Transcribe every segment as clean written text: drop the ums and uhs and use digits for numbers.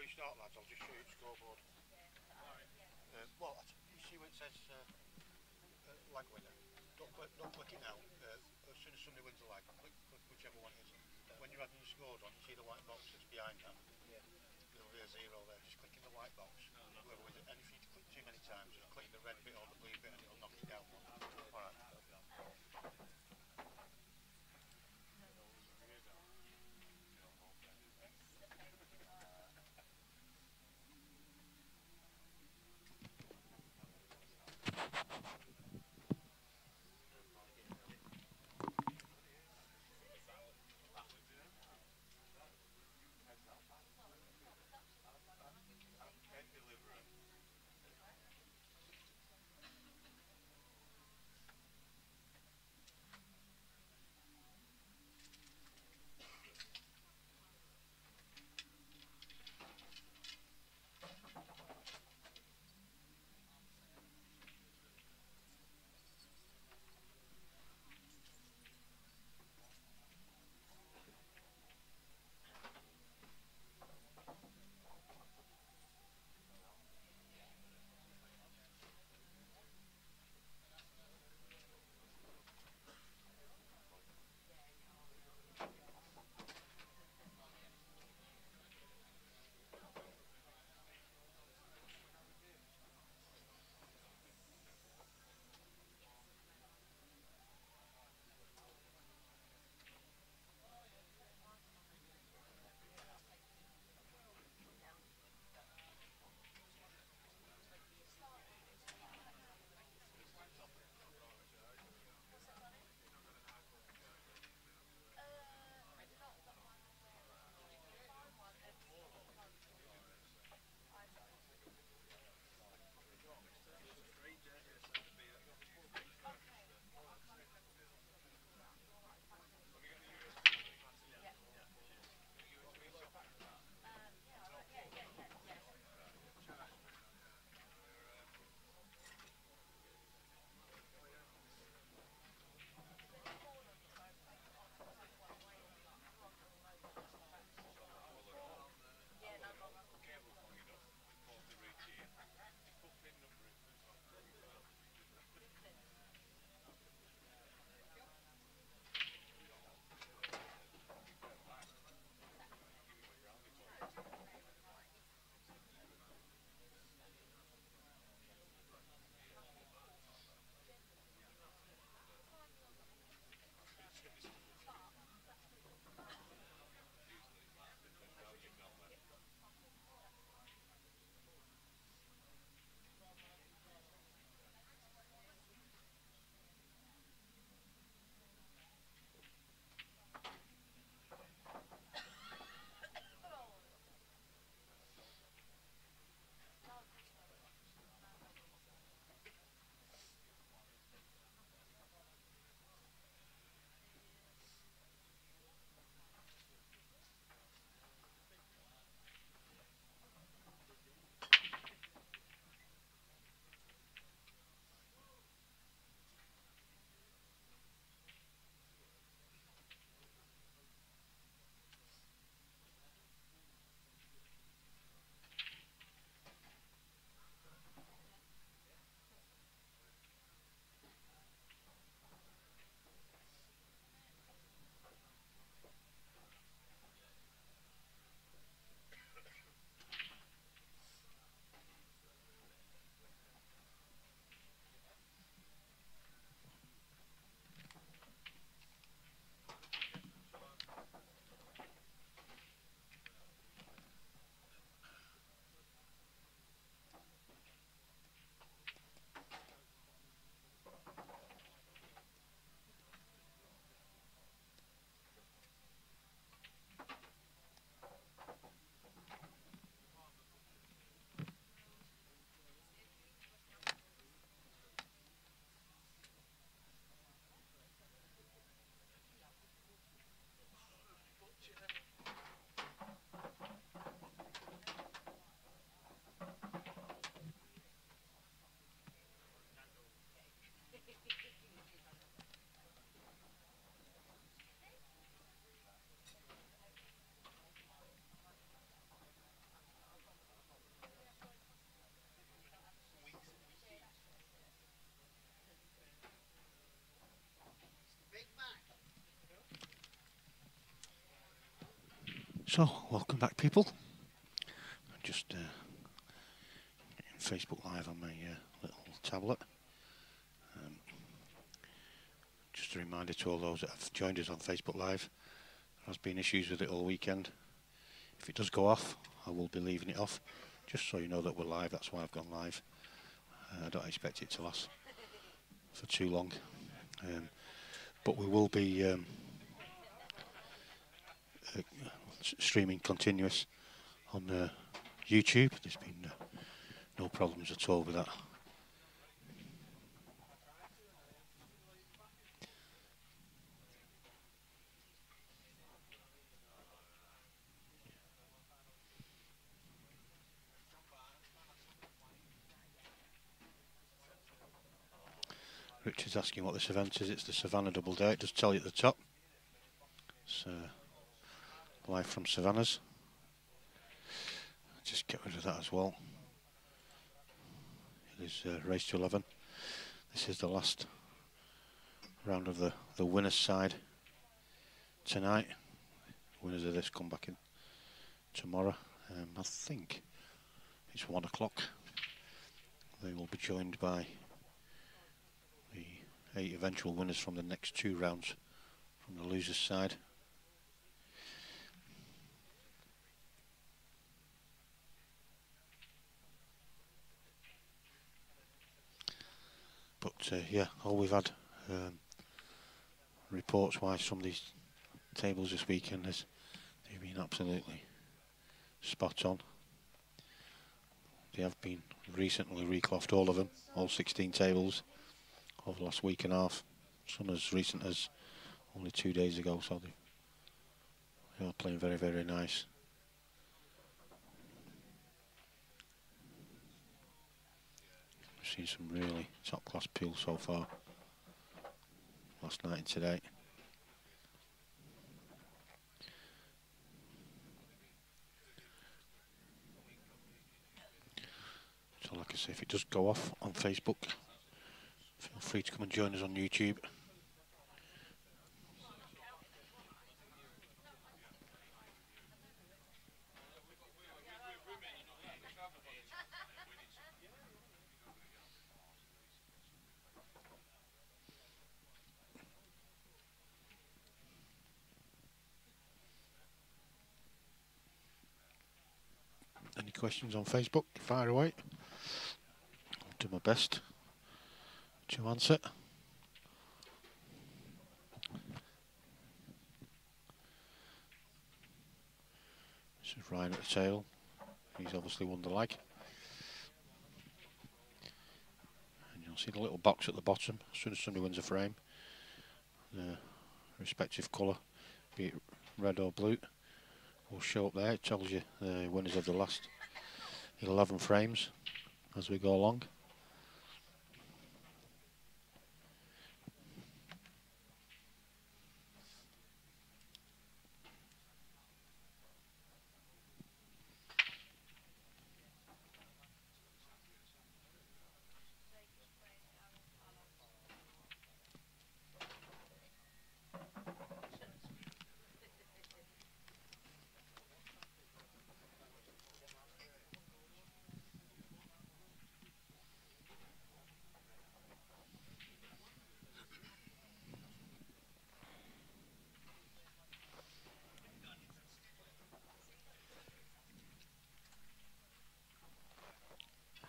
we start, lads, I'll just show you the scoreboard. Well, you see where it says lag winner. Don't click it now. As soon as somebody wins the lag, click whichever one it is. When you're adding your scores on, you see the white box that's behind that. Yeah. There'll be a zero there. Just click in the white box. Whoever wins it. And if you click too many times, just click the red bit or the blue bit, and it'll knock it down one. All right. So, welcome back, people. I'm just Facebook Live on my little tablet. Just a reminder to all those that have joined us on Facebook Live, there has been issues with it all weekend. If it does go off, I will be leaving it off, just so you know that we're live. That's why I've gone live. I don't expect it to last for too long, but we will be streaming continuous on YouTube. There's been no problems at all with that. Richard's asking what this event is. It's the Savanna Double Day. It does tell you at the top. It's live from Savanna's. Just get rid of that as well. It is race to 11. This is the last round of the winners' side tonight. Winners of this come back in tomorrow. I think it's 1 o'clock. They will be joined by the 8 eventual winners from the next 2 rounds from the losers' side. But yeah, all we've had reports-wise from these tables this weekend has they've been absolutely spot on. They have been recently reclothed, all of them, all 16 tables over the last week and a half. Some as recent as only 2 days ago, so they are playing very, very nice. We've seen some really top-class pools so far, last night and today. So like I say, if it does go off on Facebook, feel free to come and join us on YouTube. Any questions on Facebook? Fire away. I'll do my best to answer. This is Ryan at the tail. He's obviously won the leg. And you'll see the little box at the bottom. As soon as somebody wins a frame, the respective colour, be it red or blue, will show up there. It tells you the winners of the last 11 frames as we go along.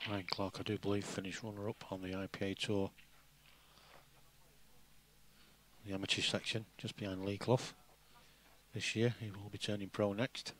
Ryan Clark, I do believe, finished runner-up on the IPA Tour, the amateur section, just behind Lee Clough. This year, he will be turning pro next.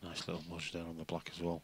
Nice little mudge there on the black as well.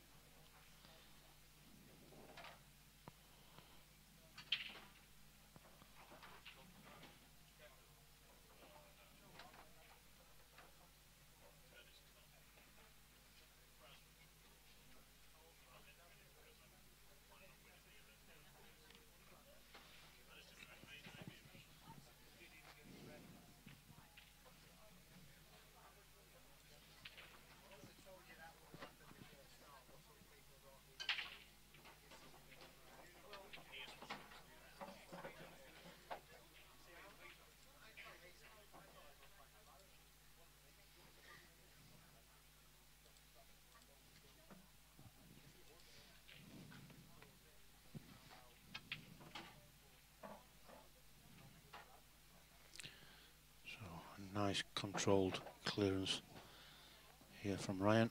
Nice controlled clearance here from Ryan.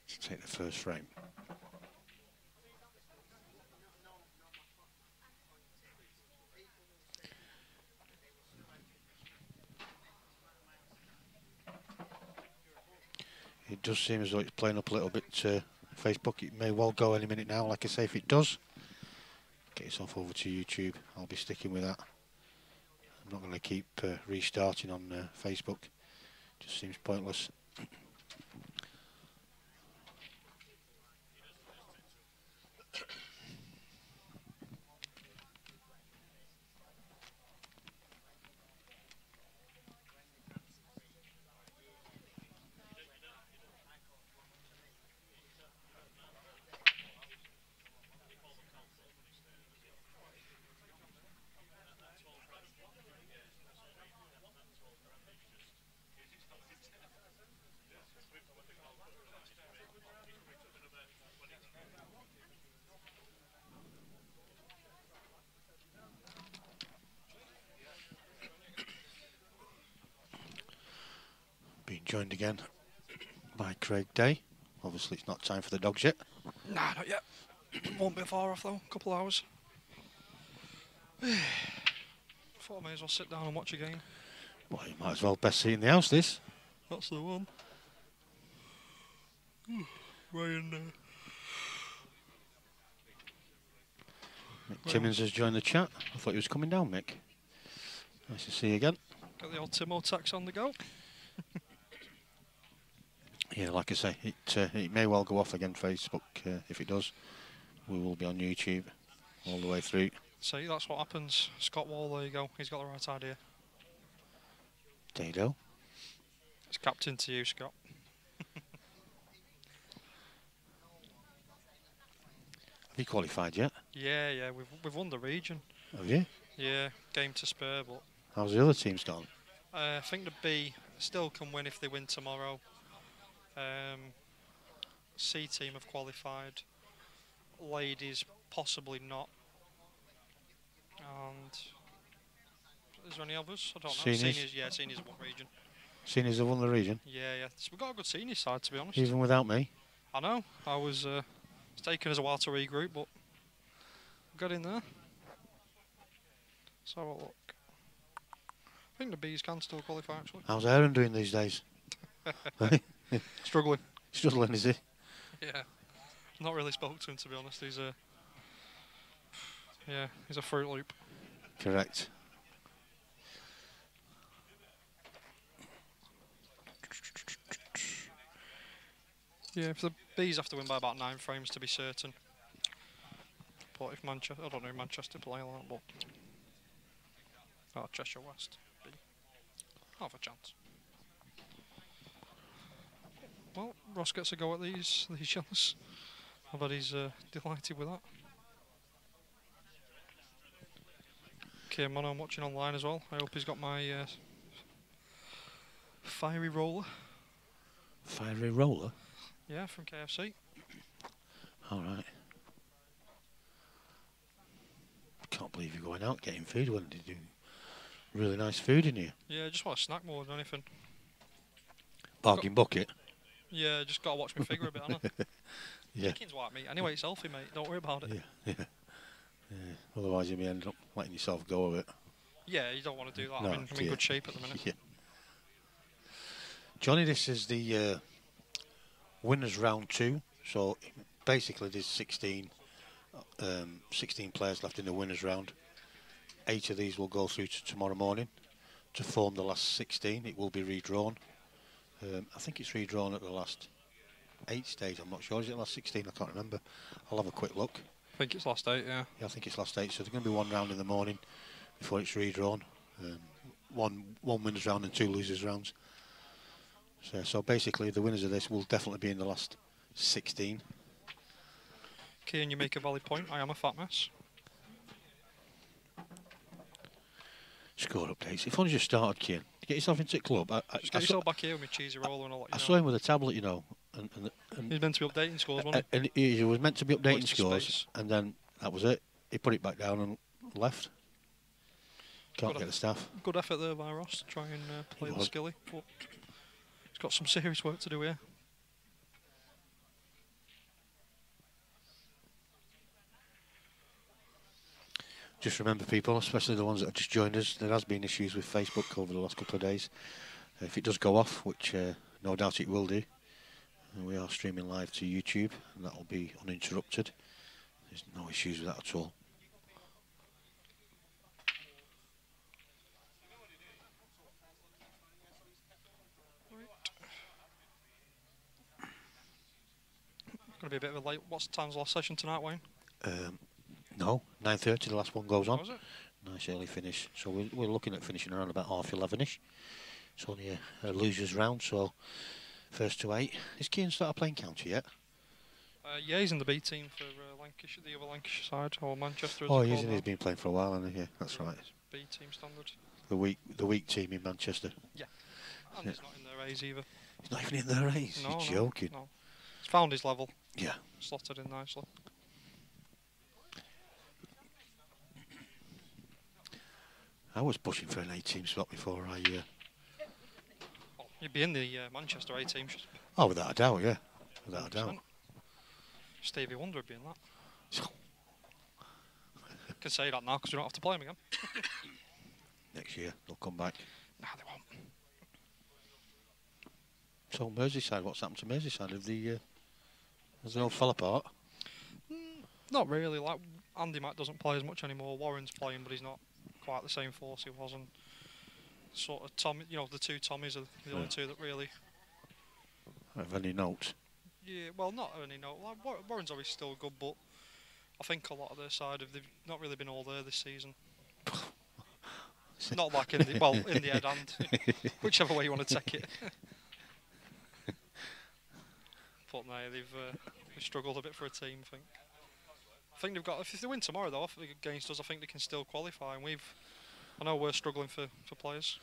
Let's take the first frame. It does seem as though it's playing up a little bit. Facebook, it may well go any minute now. Like I say, if it does, get yourself over to YouTube. I'll be sticking with that. I'm not going to keep restarting on Facebook. Just seems pointless. Being joined again by Craig Day. Obviously it's not time for the dogs yet. Nah, not yet. Won't be far off though, a couple of hours. Thought I may as well sit down and watch a game. Well, you might as well best seat in the house this. That's the one. Ryan Mick Timmins has joined the chat. I thought he was coming down, Mick. Nice to see you again. got the old Timo tax on the go. Yeah, like I say, it may well go off again, Facebook. If it does, we will be on YouTube all the way through. See, that's what happens. Scott Wall, there you go. He's got the right idea. Dado. It's captain to you, Scott. Have you qualified yet? Yeah, we've won the region. Have you? Yeah, game to spare, but How's the other teams gone? I think the B still can win if they win tomorrow. C team have qualified. Ladies possibly not. And is there any others? I don't know. Seniors? Yeah, seniors have won region. Seniors have won the region? Yeah. So we've got a good senior side, to be honest. Even without me? I know. I was it's taken us a while to regroup, but we got in there. Let's have a look. I think the Bees can still qualify, actually. How's Aaron doing these days? Struggling. Struggling, is he? Yeah. Not really spoke to him, to be honest. He's a Fruit Loop. Correct. Yeah, if the Bees have to win by about 9 frames to be certain. But if Manchester, I don't know, Manchester play like that, but Cheshire West, B. Half a chance. Well, Ross gets a go at these yellows. I bet he's delighted with that. Okay, Mono, I'm watching online as well. I hope he's got my fiery roller. Fiery roller? Yeah, from KFC. Alright. Can't believe you're going out getting food when you do really nice food in here. Yeah, I just want a snack more than anything. Bargain bucket? Yeah, just got to watch my figure a bit, haven't I? Yeah. Chicken's white meat. Anyway, it's healthy, mate. Don't worry about it. Yeah. Otherwise you may end up letting yourself go of it. Yeah, you don't want to do that. No, I'm in good shape at the minute. Yeah. Johnny, this is the winners round 2. So basically there's 16 players left in the winners round. 8 of these will go through to tomorrow morning to form the last 16. It will be redrawn. I think it's redrawn at the last 8 stage. I'm not sure. Is it last 16? I can't remember. I'll have a quick look. I think it's last 8, yeah. Yeah, I think it's last 8. So there's going to be 1 round in the morning before it's redrawn. One winners round and 2 losers rounds. So basically the winners of this will definitely be in the last 16. Okay, and you make a valid point. I am a fat mess. Score updates. If only just started, Kian. Get yourself into the club. Just get yourself back here with my cheesy roller and all that. I saw him with a tablet, you know. And he's meant to be updating scores, wasn't he? And he was meant to be updating Points scores, and then that was it. He put it back down and left. Can't get the staff. Good effort there by Ross to try and play the skilly, but he's got some serious work to do here. Just remember, people, especially the ones that have just joined us, there has been issues with Facebook over the last couple of days. If it does go off, which no doubt it will do, we are streaming live to YouTube, and that will be uninterrupted. There's no issues with that at all. Going to be a bit of a late. What's the time's last session tonight, Wayne? No, 9:30. The last one goes on. Oh, is it? Nice early finish. So we're looking at finishing around about 11:30ish. It's only a losers round, so first to 8. Is Keane started playing county yet? Yeah, he's in the B team for Lancashire, the other Lancashire side, or Manchester. Oh, he's been playing for a while, hasn't he? Yeah, that's right. B team standard. The weak team in Manchester. Yeah, and he's not in their A's either. He's not even in their A's. No, You're joking. No. He's found his level. Yeah. Slotted in nicely. I was pushing for an A-team spot before I... Well, you'd be in the Manchester A team. Oh, without a doubt, yeah. Without a doubt. Stevie Wonder would be in that. Can say that now because we don't have to play him again. Next year, they'll come back. Nah, they won't. So Merseyside, what's happened to Merseyside? Has they all fell apart? Not really. Like Andy Mack doesn't play as much anymore. Warren's playing, but he's not quite the same force he was. And sort of Tommy, the two Tommies are the only two that really. Have any note? Yeah, well, not any note. Like, Warren's obviously still good, but I think a lot of their side they've not really been all there this season. Not like in the head and whichever way you want to take it. But no, they've struggled a bit for a team. I think they've got. If they win tomorrow though, against us, I think they can still qualify. And I know we're struggling for players.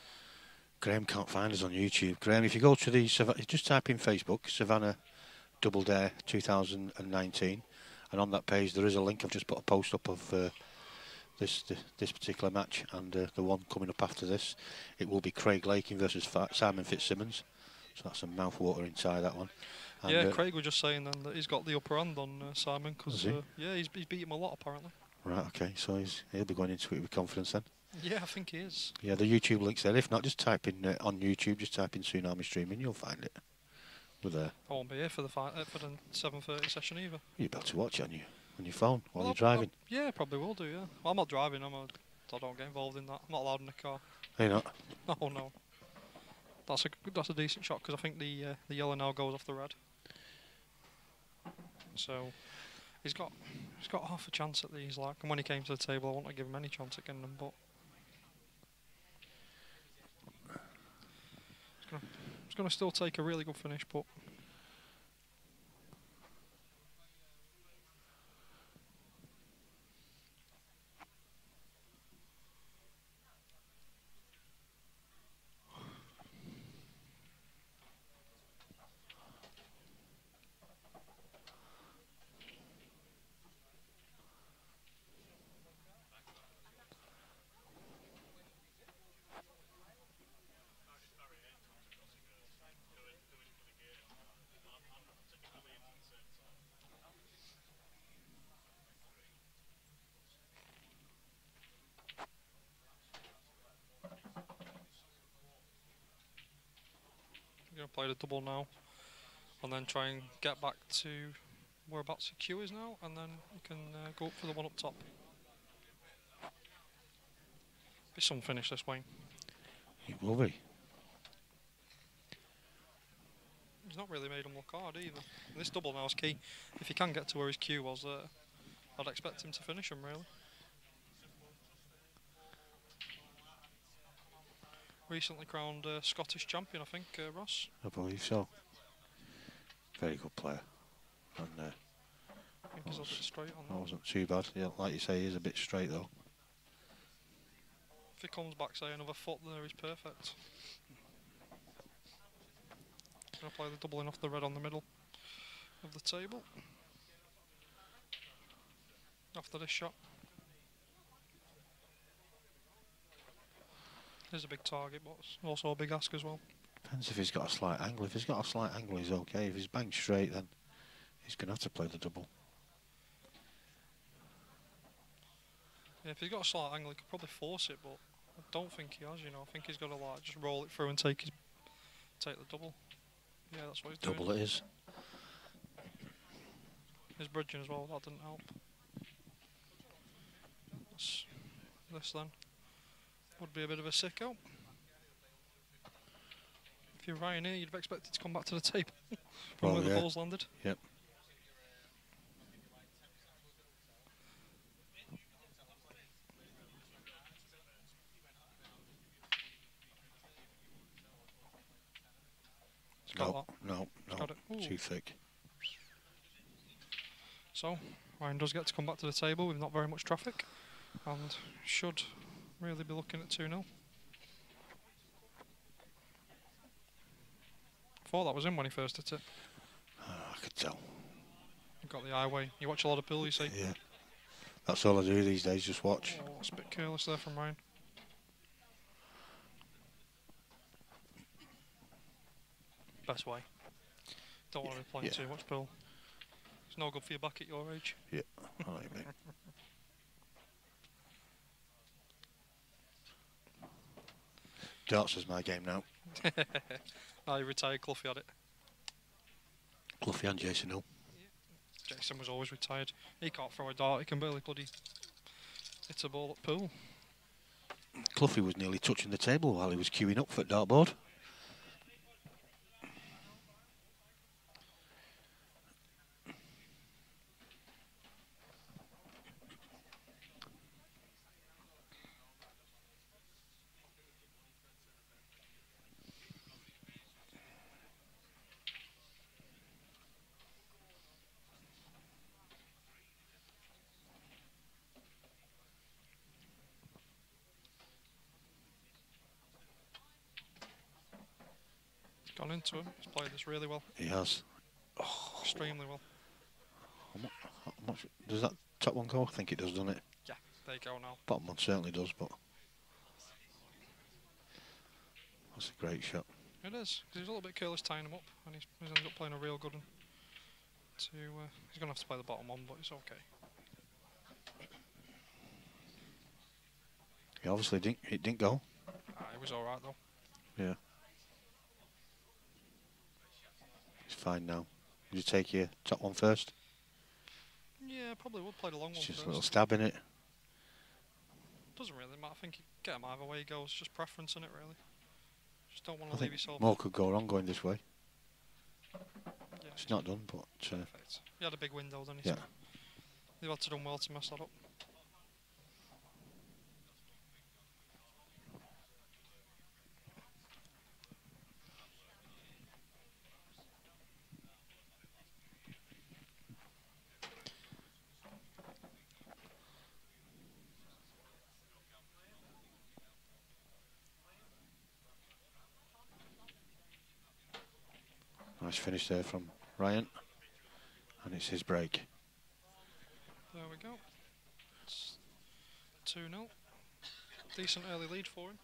Graham can't find us on YouTube. Graham, if you go to just type in Facebook, Savanna Double Dare 2019, and on that page there is a link. I've just put a post up of this particular match, and the one coming up after this, it will be Craig Lakin versus Simon Fitzsimmons. So that's some mouthwater inside that one. And yeah, Craig was just saying then that he's got the upper hand on Simon because he's beat him a lot apparently. Right, okay, so he'll be going into it with confidence then. Yeah, I think he is. Yeah, the YouTube link's there. If not, just type in on YouTube, just type in Tsunami Streaming, you'll find it. We're there. I won't be here for the 7:30 session either. You'll be able to watch it on your phone while you're driving. Yeah, probably will do. Yeah. Well, I'm not driving. I don't get involved in that. I'm not allowed in the car. Are you not? Oh no. That's a decent shot because I think the yellow now goes off the red. So he's got half a chance at these. Like, and when he came to the table, I wouldn't have given him any chance at getting them, but it's gonna still take a really good finish, but. Going to play the double now, and then try and get back to whereabouts the queue is now, and then you can go up for the one up top. Be some finish this, Wayne. It will be. He's not really made him look hard either. And this double now is key. If he can get to where his queue was, I'd expect him to finish him really. Recently crowned Scottish champion, I think, Ross. I believe so. Very good player. And I think he's a bit straight on that. That wasn't too bad. Yeah, like you say, he's a bit straight though. If he comes back, say, another foot there, he's perfect. Gonna play the doubling off the red on the middle of the table. After this shot. He's a big target, but it's also a big ask as well. Depends if he's got a slight angle. If he's got a slight angle, he's okay. If he's banged straight, then he's going to have to play the double. Yeah, if he's got a slight angle, he could probably force it, but I don't think he has. You know, I think he's got to like just roll it through and take the double. Yeah, that's what he's doing. Double it is. His bridging as well. That didn't help. This then would be a bit of a sicko. If you're Ryan here, you'd have expected to come back to the table from where the ball's landed. Yep. No, too thick. So, Ryan does get to come back to the table with not very much traffic and should really be looking at 2-0. Thought that was him when he first hit it. I could tell. Got the highway. You watch a lot of pool, you see? Yeah. That's all I do these days, just watch. Oh, it's a bit careless there from Ryan. Best way. Don't want to be playing too much pool. It's no good for your back at your age. Yeah, I know what you mean. Darts is my game now. I retired, Cloughie had it. Cloughie and Jason Hill. Yeah. Jason was always retired. He can't throw a dart, he can barely bloody hit a ball at pool. Cloughie was nearly touching the table while he was queuing up for dartboard. Gone into him. He's played this really well. He has. Oh. Extremely well. How much does that top one go? I think it does, doesn't it? Yeah, there you go now. Bottom one certainly does, but that's a great shot. It is. He's a little bit careless tying him up, and he's ended up playing a real good one. He's going to have to play the bottom one, but it's okay. He obviously didn't. It didn't go. It was all right though. Yeah. He's fine now. Did you take your top one first? Yeah, probably would play the long one Just first. a little stab in it. Doesn't really matter. I think you get him either way he goes. Just preference in it, really. Just don't want I to leave think yourself. more could go wrong going this way. Yeah, it's not done, but perfect. He had a big window, didn't he? Yeah. So they've had to done well to mess that up. Nice finish there from Ryan, and it's his break. There we go. It's 2-0. Decent early lead for him.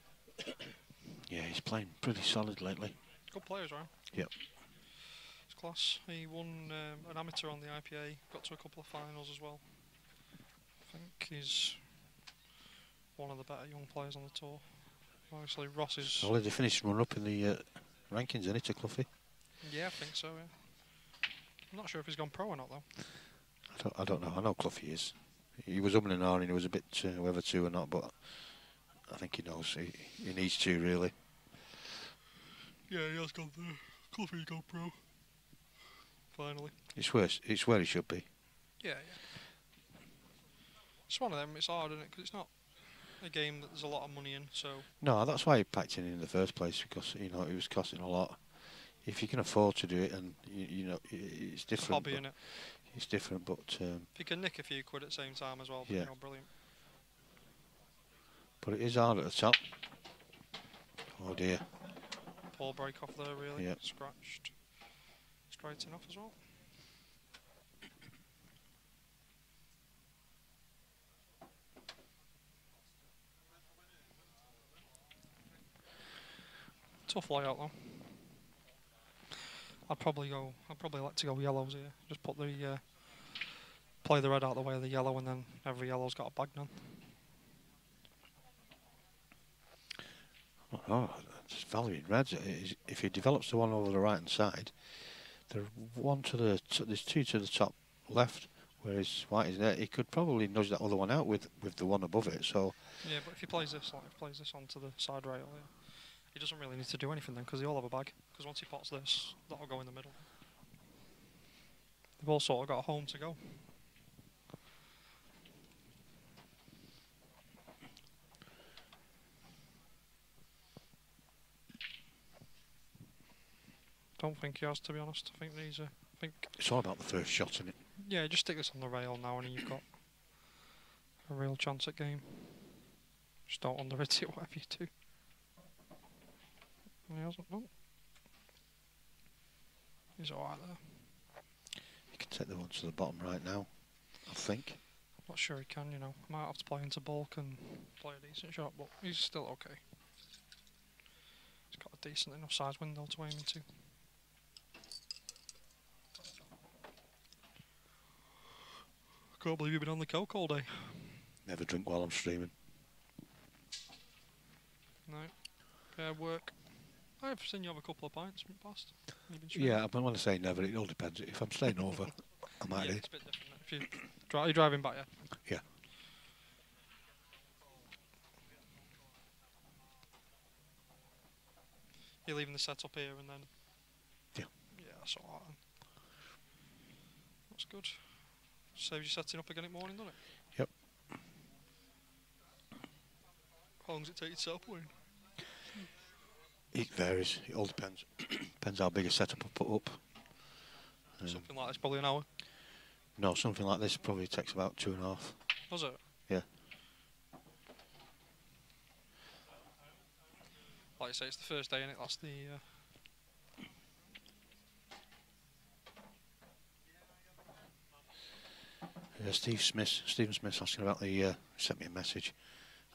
Yeah, he's playing pretty solid lately. Good players, Ryan. Yep. It's class. He won an amateur on the IPA, got to a couple of finals as well. I think he's one of the better young players on the tour. Obviously, Ross is... Solid. He finished runner-up in the rankings, isn't he, to Cloughie? Yeah, I think so, yeah. I'm not sure if he's gone pro or not, though. I don't know. I know Cloughie is. He was up and and he was a bit whether to or not, but I think he knows he needs to, really. Yeah, he has gone there. Cloughie's gone pro. Finally. It's where he should be. Yeah. It's one of them. It's hard, isn't it? Because it's not a game that there's a lot of money in, so... No, that's why he packed it in the first place, because, you know, it was costing a lot. If you can afford to do it, and, you know, it's different. Hobby, innit? It's different, but... if you can nick a few quid at the same time as well, yeah. You know, brilliant. But it is hard at the top. Oh, dear. Poor break off there, really. Yep. Scratched. Straight enough as well. Tough layout though. I'd probably like to go yellows here. Just put the play the red out the way of the yellow, and then every yellow's got a bag none. Oh, just value in reds. If he develops the one over the right hand side, there's there's two to the top left, whereas white is there. He could probably nudge that other one out with the one above it. So yeah, but if he plays this, onto the side rail, yeah, he doesn't really need to do anything then, because they all have a bag. Because once he pots this, that'll go in the middle. They've all sort of got a home to go. Don't think he has, to be honest. I think it's all about the first shot, isn't it? yeah, just stick this on the rail now, and you've got a real chance at game. Just don't underrate it, whatever you do. And he hasn't. No. He's alright there. You can take the one to the bottom right now, I think. Not sure he can, you know. Might have to play into bulk and play a decent shot, but he's still okay. He's got a decent enough size window to aim into. I can't believe you've been on the coke all day. Never drink while I'm streaming. No. Fair work. I've seen you have a couple of pints in the past. Yeah, I want to say never. It all depends. If I'm staying over, I might do. It's a bit different. If you're driving back, yeah? Yeah. You're leaving the setup here and then... Yeah. Yeah, that's alright then. That's good. Saves you setting up again in the morning, doesn't it? Yep. How long does it take you to set up, Wayne? It varies. It all depends. Depends how big a setup I put up. Something like this, probably an hour. No, something like this probably takes about 2.5. Does it? Yeah. Like you say, it's the first day, and that's the... Stephen Smith's asking about the sent me a message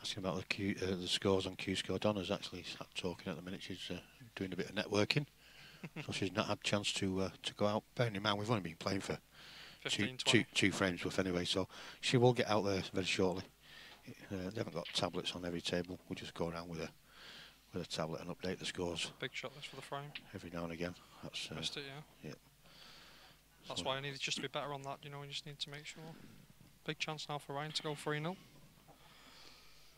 asking about the scores on Q Score. Donna's actually sat talking at the minute. She's doing a bit of networking, so she's not had a chance to go out. Bearing in mind we've only been playing for 15, two frames worth anyway, so she will get out there very shortly. They haven't got tablets on every table. We'll just go around with a tablet and update the scores. Big shot this for the frame. Every now and again. That's missed it, yeah. Yeah. That's why I needed just to be better on that, you know, you just need to make sure. Big chance now for Ryan to go 3-0. I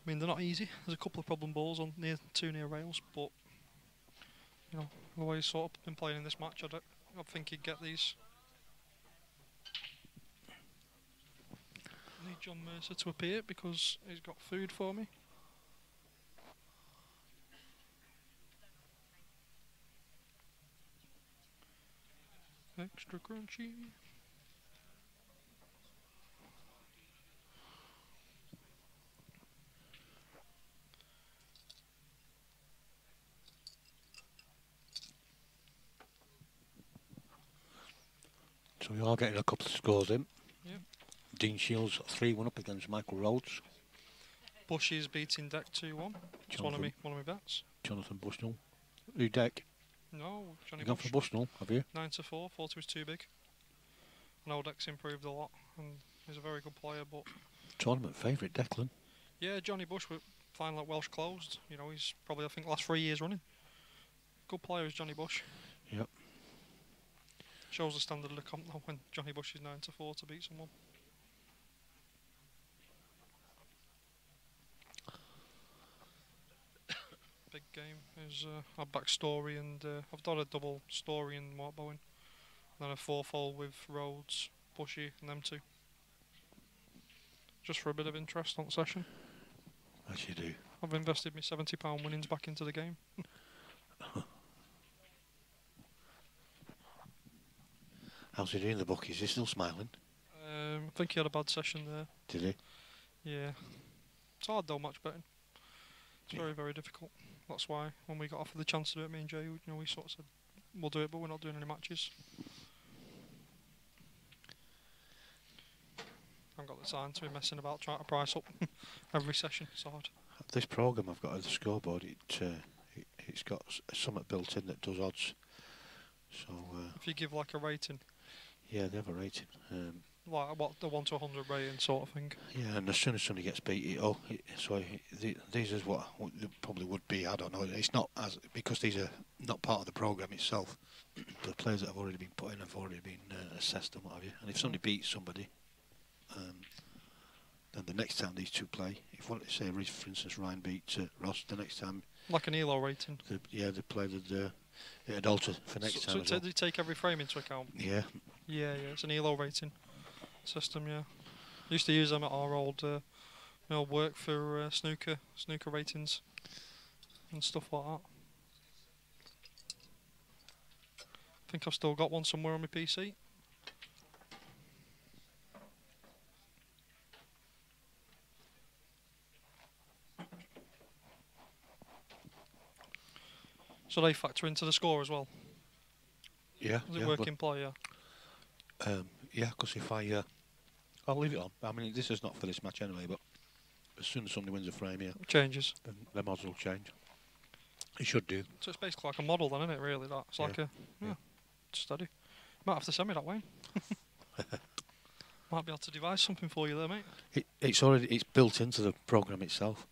mean, they're not easy. There's a couple of problem balls on two near rails, but, you know, the way he's sort of been playing in this match, I think he'd get these. I need John Mercer to appear because he's got food for me. Extra crunchy. So we are getting a couple of scores in. Yeah. Dean Shields 3-1 up against Michael Rhodes. Bushy's beating Deck 2-1. It's one of my bets. Jonathan Bushnell. Who Deck? No, Johnny You gone Bush. for Bushnell, have you? 9-4. Thought he was too big. I know Deck's improved a lot, and he's a very good player. But Tournament favourite, Declan. yeah, Johnny Bush with playing like Welsh closed. You know, he's probably I think last 3 years running. Good player is Johnny Bush. Yep. Shows the standard of the comp though when Johnny Bush is 9-4 to beat someone. Big game is our backstory, and I've done a double story in Mark Bowen, then a fourfold with Rhodes, Bushy, and them two. Just for a bit of interest on the session. As you do. I've invested my £70 winnings back into the game. How's he doing the book? Is he still smiling? I think he had a bad session there. Did he? Yeah. It's hard though, match betting. It's very, very difficult. That's why when we got offered the chance to do it, me and Jay, you know, we sort of said, we'll do it, but we're not doing any matches. I haven't got the time to be messing about trying to price up every session. It's hard. This programme I've got at the scoreboard, it's got something built in that does odds. So If you give like a rating, yeah, they have a rating. like what the 1 to 100 rating sort of thing. Yeah, and as soon as somebody gets beat, these is what they probably would be. I don't know. It's not as because these are not part of the program itself. The players that have already been put in have already been assessed and what have you. And if somebody beats somebody, then the next time these two play, if what say, for instance, Ryan beat Ross, the next time, Like an ELO rating. they played it'd alter for next time. So they take every frame into account. Yeah. Yeah, it's an ELO rating system. Yeah, used to use them at our old work for snooker ratings and stuff like that. I think I've still got one somewhere on my PC. So they factor into the score as well. Yeah. Does it work in play? Yeah. Yeah, because if I'll leave it on. I mean, this is not for this match anyway, but as soon as somebody wins a frame here, It changes. then the odds will change. It should do. So it's basically like a model then, isn't it, really? That it's like a study. Might have to send me that, Wayne. Might be able to devise something for you there, mate. It's built into the program itself,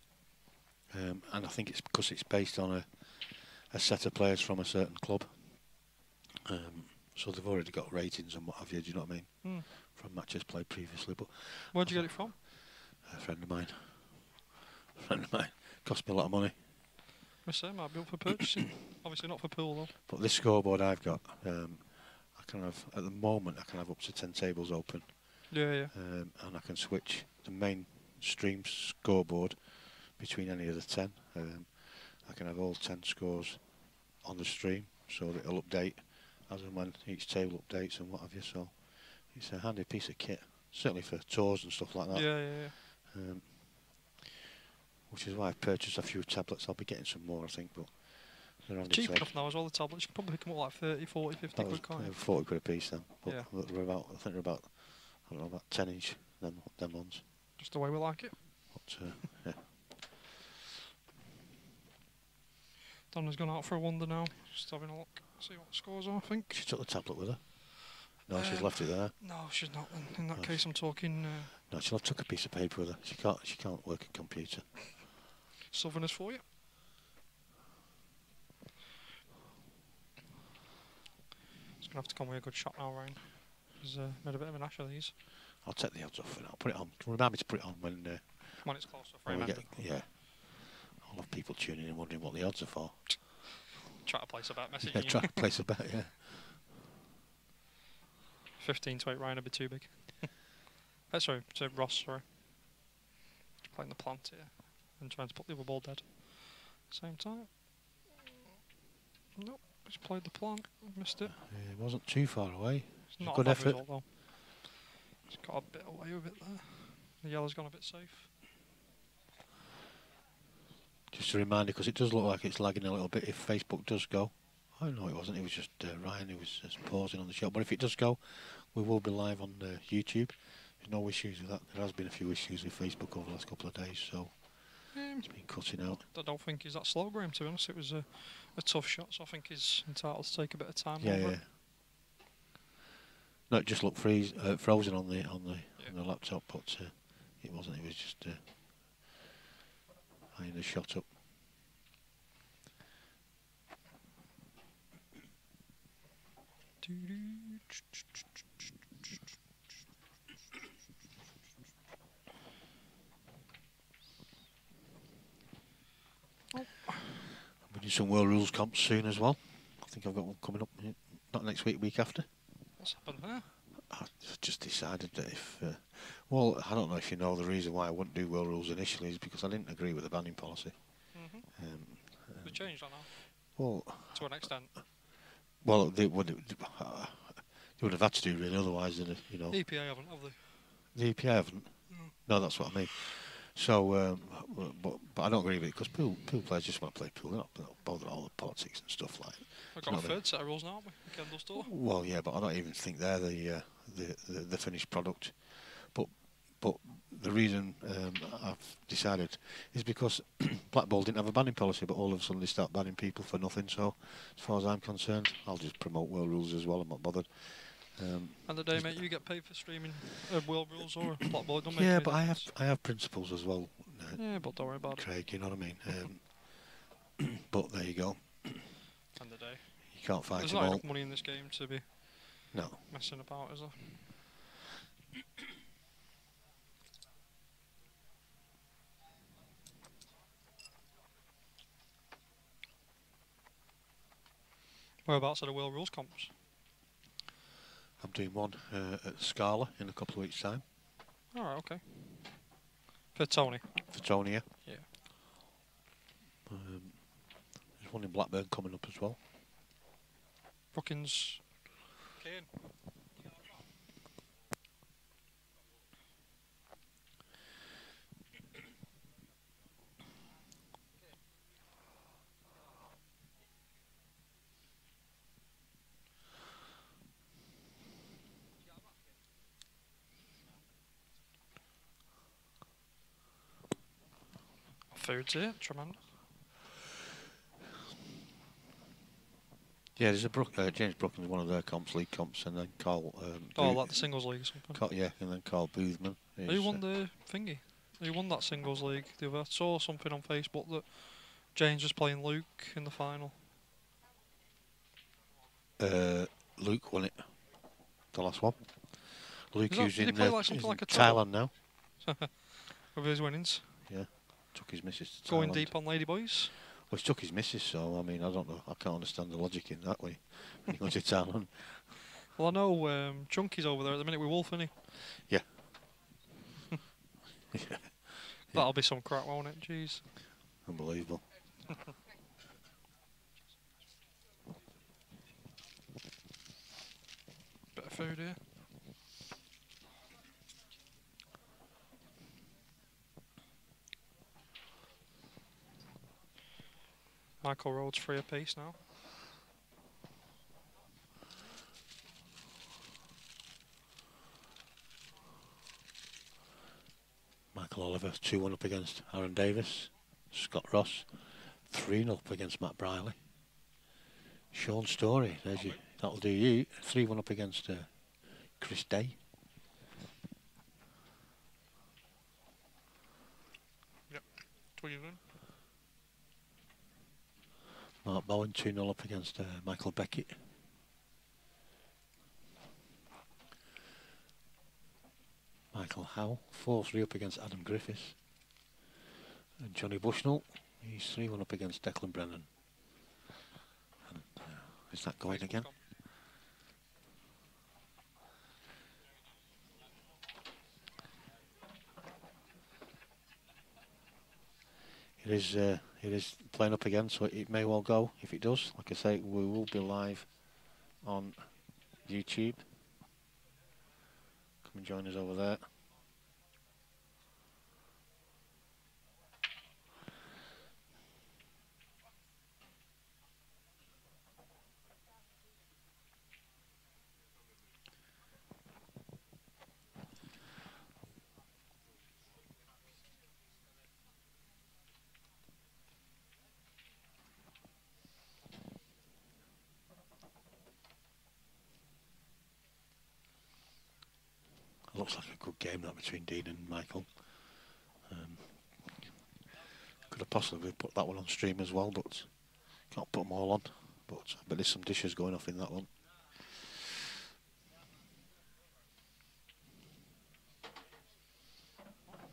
and I think it's because it's based on a set of players from a certain club. So they've already got ratings and what have you. Do you know what I mean? From matches played previously. But where'd you get it from? A friend of mine. Cost me a lot of money. I say might be up for purchasing. Obviously not for pool though. But this scoreboard I've got, I can have at the moment I can have up to 10 tables open. Yeah. And I can switch the main stream scoreboard between any of the 10. I can have all 10 scores on the stream, so that it'll update as and when each table updates and what have you. So it's a handy piece of kit, certainly for tours and stuff like that. Yeah. Which is why I've purchased a few tablets. I'll be getting some more, I think, but they're handy. Cheap enough now as well, the tablets. You can probably pick them up like 30, 40, 50 quid, can't you? 40 quid a piece then. But Yeah. I think they're about, I don't know, about 10 each, them ones. Just the way we like it. But, yeah. Donna's gone out for a wander now. Just having a look, see what the scores are, I think. She took the tablet with her. No, she's left it there. No, she's not. Then. In that case, I'm talking. No, she'll have took a piece of paper with her. She can't work a computer. Southerners for you. It's gonna have to come with a good shot now, Ryan. He's made a bit of an ash of these. I'll take the odds off and I'll put it on. Remind me to put it on when it's close to frame ending. yeah. I'll have people tuning in wondering what the odds are for. Try to place a bet, messaging Yeah, you. try to place a bet, yeah. 15 to 8, Ryan, a bit too big. Sorry, to Ross, sorry. Just playing the plant here and trying to put the other ball dead. Same time. Nope, he's played the plant, missed it. Yeah, it wasn't too far away. It's not good a bad effort. result though. He's got a bit away with it there. The yellow's gone a bit safe. Just a reminder, because it does look like it's lagging a little bit if Facebook does go. Oh no, it wasn't. It was just Ryan who was just pausing on the show. But if it does go, we will be live on YouTube. There's no issues with that. There has been a few issues with Facebook over the last couple of days, so it's been cutting out. I don't think he's that slow, Graham, to be honest. It was a tough shot, so I think he's entitled to take a bit of time over Yeah. it. No, it just looked frozen on the laptop, but it wasn't. It was just eyeing the shot up. We're doing some World Rules comps soon as well. I think I've got one coming up, not next week, week after. What's happened there? I've just decided that if... well, I don't know if you know the reason why I wouldn't do World Rules initially is because I didn't agree with the banning policy. They changed that now? Well... To an extent. Well, they would have had to do really, otherwise, you know... The EPA haven't, have they? The EPA haven't? No, that's what I mean. So, but I don't agree with it because pool players just want to play pool. They're not bothered all the politics and stuff like that. We've got a third set of rules now, haven't we? Kendall Store. Well, yeah, but I don't even think they're the finished product. But the reason I've decided is because Blackball didn't have a banning policy, but all of a sudden they start banning people for nothing. So, as far as I'm concerned, I'll just promote World Rules as well. I'm not bothered. And the day, mate, you get paid for streaming World Rules or Blackball. It don't make Yeah, any but difference. I have principles as well. Yeah, but don't worry about it. Craig, you know what I mean? But there you go. And the day. You can't fight There's them not all. enough money in this game to be No. messing about, is there? Whereabouts are the World Rules comps? I'm doing one at Scala in a couple of weeks' time. Alright, okay. For Tony? For Tony, yeah. Yeah. There's one in Blackburn coming up as well. Brookings. Kane. Food's here, tremendous. Yeah, there's a James Brookings, one of their comps, league comps, and then Carl. Like the singles league or something. Yeah, and then Carl Boothman. Who won the thingy? Who won that singles league? The other, I saw something on Facebook that James was playing Luke in the final. Luke won it. The last one. Luke Did he play like something like a Thailand now. With his winnings. Yeah. Took his missus to Going Thailand. deep on Ladyboys. Well, he took his missus, so I mean, I don't know. I can't understand the logic in that way. When he goes to Thailand. Well, I know Chunky's over there at the minute with Wolf, isn't he? Yeah. Yeah. That'll be some crap, won't it? Jeez. Unbelievable. Bit of food here. Michael Rhodes 3 apiece now. Michael Oliver 2-1 up against Aaron Davis. Scott Ross 3-0 up against Matt Briley. Sean Story, that'll do you. 3-1 up against Chris Day. Yep. Tweeting. Mark Bowen 2-0 up against Michael Beckett. Michael Howe 4-3 up against Adam Griffiths. And Johnny Bushnell, he's 3-1 up against Declan Brennan. And, is that going again? It is playing up again, so it may well go. If it does, like I say, we will be live on YouTube. Come and join us over there. Looks like a good game that between Dean and Michael. Could have possibly put that one on stream as well, but can't put them all on. But there's some dishes going off in that one.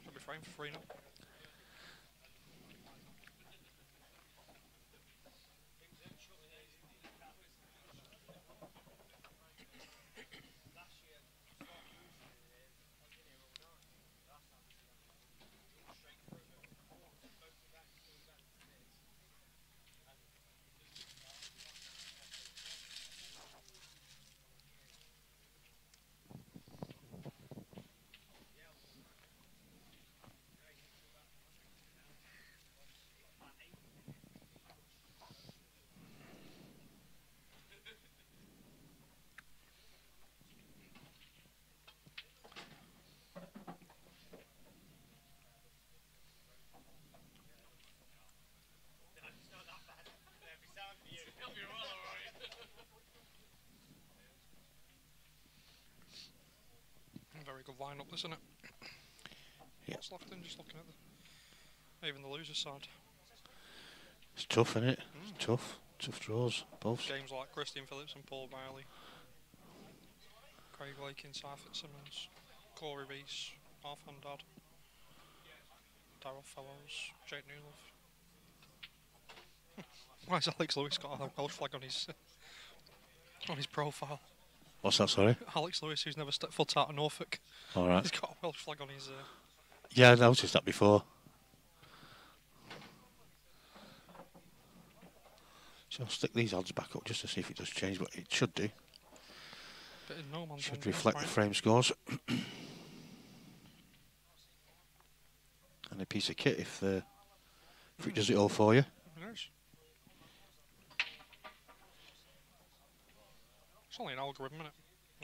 Should be framed for 3 now. Very good lineup, isn't it? Yeah. What's left in? Just looking at even the loser side. It's tough, isn't it? It's tough. Tough draws, both. Games like Christian Phillips and Paul Riley, Craig Lakin, Sy Fitzsimmons, Corey Reese, Arfan Dad, Darryl Fellows, Jake Newlove. Why has Alex Lewis got a Welsh flag on his profile? What's that, sorry? Alex Lewis, who's never stepped foot out of Norfolk, Alright. he's got a Welsh flag on his. Yeah, I noticed that before. So I'll stick these odds back up just to see if it does change, but it should do. Bit in no man's Should land, reflect the frame scores. And a piece of kit if it does it all for you. It is. It's only an algorithm, isn't it?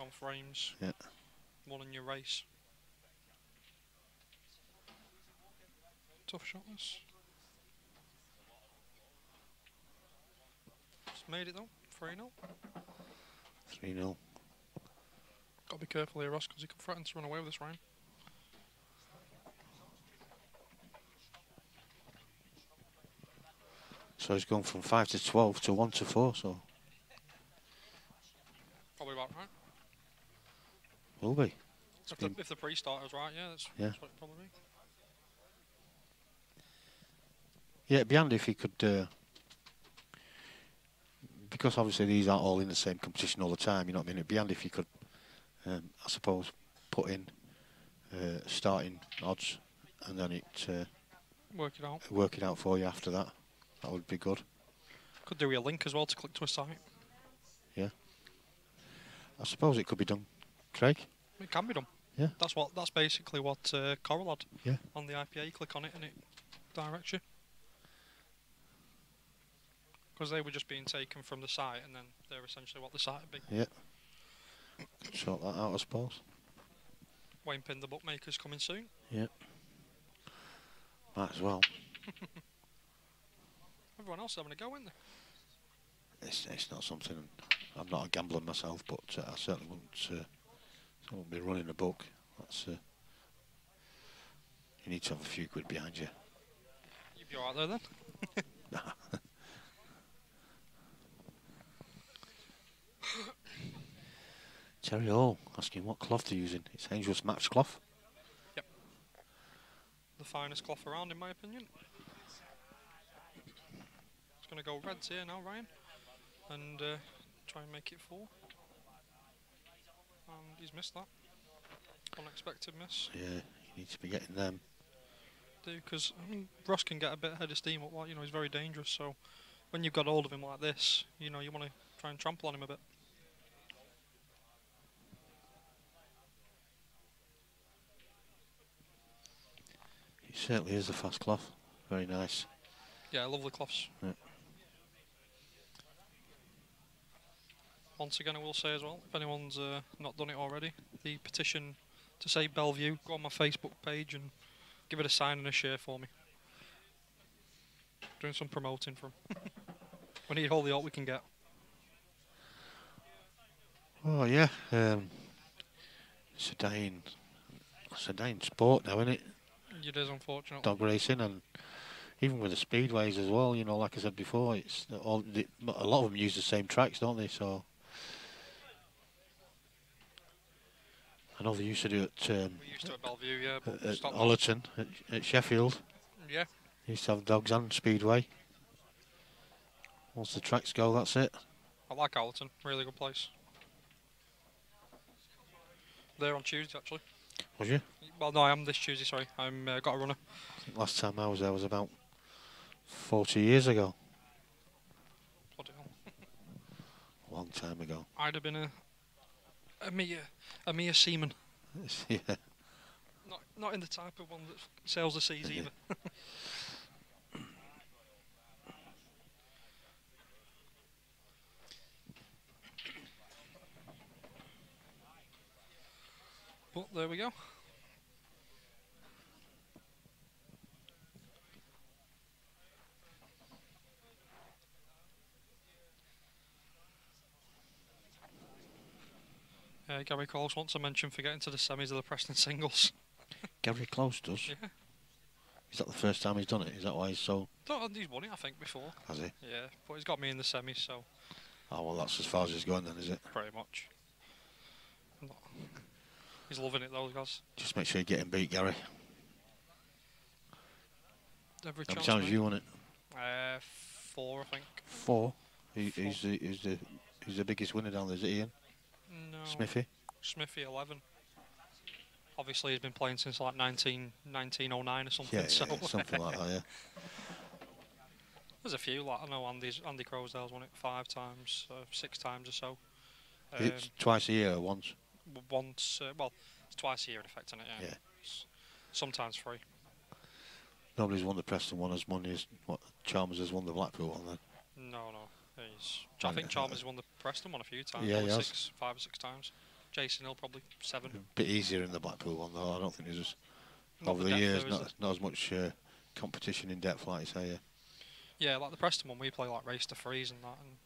On frames. Yeah. One in your race. Tough shot this. Just made it though. 3-0. 3-0. Got to be careful here, Ross, because he could threaten to run away with this round. So he's gone from 5 to 12 to 1 to 4, so Probably about right. will be. If the pre-starter's right, yeah, that's what it'd probably be. Yeah, it'd be handy if he could, because obviously these aren't all in the same competition all the time, you know what I mean? It'd be handy if you could, I suppose, put in starting odds and then Work it out. work it out for you after that. That would be good. Could do with a link as well to click to a site. Yeah. I suppose it could be done, Craig. It can be done. Yeah. That's basically what Coral had. Yeah. On the IPA, you click on it and it directs you. Because they were just being taken from the site, and then they're essentially what the site would be. Yeah. Sort that out, I suppose. Wayne Pin, the bookmaker's coming soon. Yeah. Might as well. Everyone else is having a go, isn't they? It's not something. I'm not a gambler myself, but I certainly wouldn't be running a book. That's you need to have a few quid behind you. You'd be alright there then. Terry Hall asking what cloth they're using. It's Angel's Match cloth. Yep. The finest cloth around, in my opinion. It's going to go reds here now, Ryan, and try and make it 4. And he's missed that. Unexpected miss. Yeah, you need to be getting them. Because Ross can get a bit ahead of steam. Well, he's very dangerous. So when you've got hold of him like this, you want to try and trample on him a bit. It certainly is a fast cloth. Very nice. Yeah, lovely cloths. Yeah. Once again, I will say as well, if anyone's not done it already, the petition to save Bellevue, go on my Facebook page and give it a sign and a share for me. Doing some promoting for 'em. We need all the help we can get. Oh yeah, it's a dying sport now, isn't it? It is, unfortunately. Dog racing, and even with the speedways as well. Like I said before, it's a lot of them use the same tracks, don't they? So I know they used to do it We used to at Bellevue, yeah, but at stopped. Ollerton, at Sheffield. Yeah. They used to have dogs and speedway. Once the tracks go, that's it. I like Allerton, really good place. There on Tuesday, actually. Was you? Well, no, I am this Tuesday, sorry. I'm got a runner. I think last time I was there was about 40 years ago. Bloody hell. A long time ago. I'd have been a mere seaman. Yeah. Not in the type of one that sails the seas either. But there we go. Gary Close wants to mention for getting to the semis of the Preston singles. Gary Close does. Yeah. Is that the first time he's done it? Is that why he's so... He's won it, I think, before. Has he? Yeah, but he's got me in the semis, so... Oh, well, that's as far as he's going then, is it? Pretty much. He's loving it, those guys. Just make sure you get him beat, Gary. Every How many chance, times mate. have you won it? 4, I think. 4? He's the biggest winner down there, is it Ian? No. Smithy? Smithy, 11. Obviously, he's been playing since like 1909 or something. Yeah, so something like that, yeah. There's a few. Like I know Andy Crowsdale's won it 5 times, 6 times or so. Is it twice a year or once? Once, well, it's twice a year in effect, isn't it? Yeah. Yeah. Sometimes 3. Nobody's won the Preston one as many as what Chalmers has won the Blackpool one then. No. I think Chalmers won the Preston one a few times. Yeah, he probably has. 5 or 6 times. Jason Hill probably 7. A bit easier in the Blackpool one though. I don't think there's just Not over the the depth years though, is not as much competition in depth like you say. Yeah. Yeah, like the Preston one, we play like race to freeze and that. And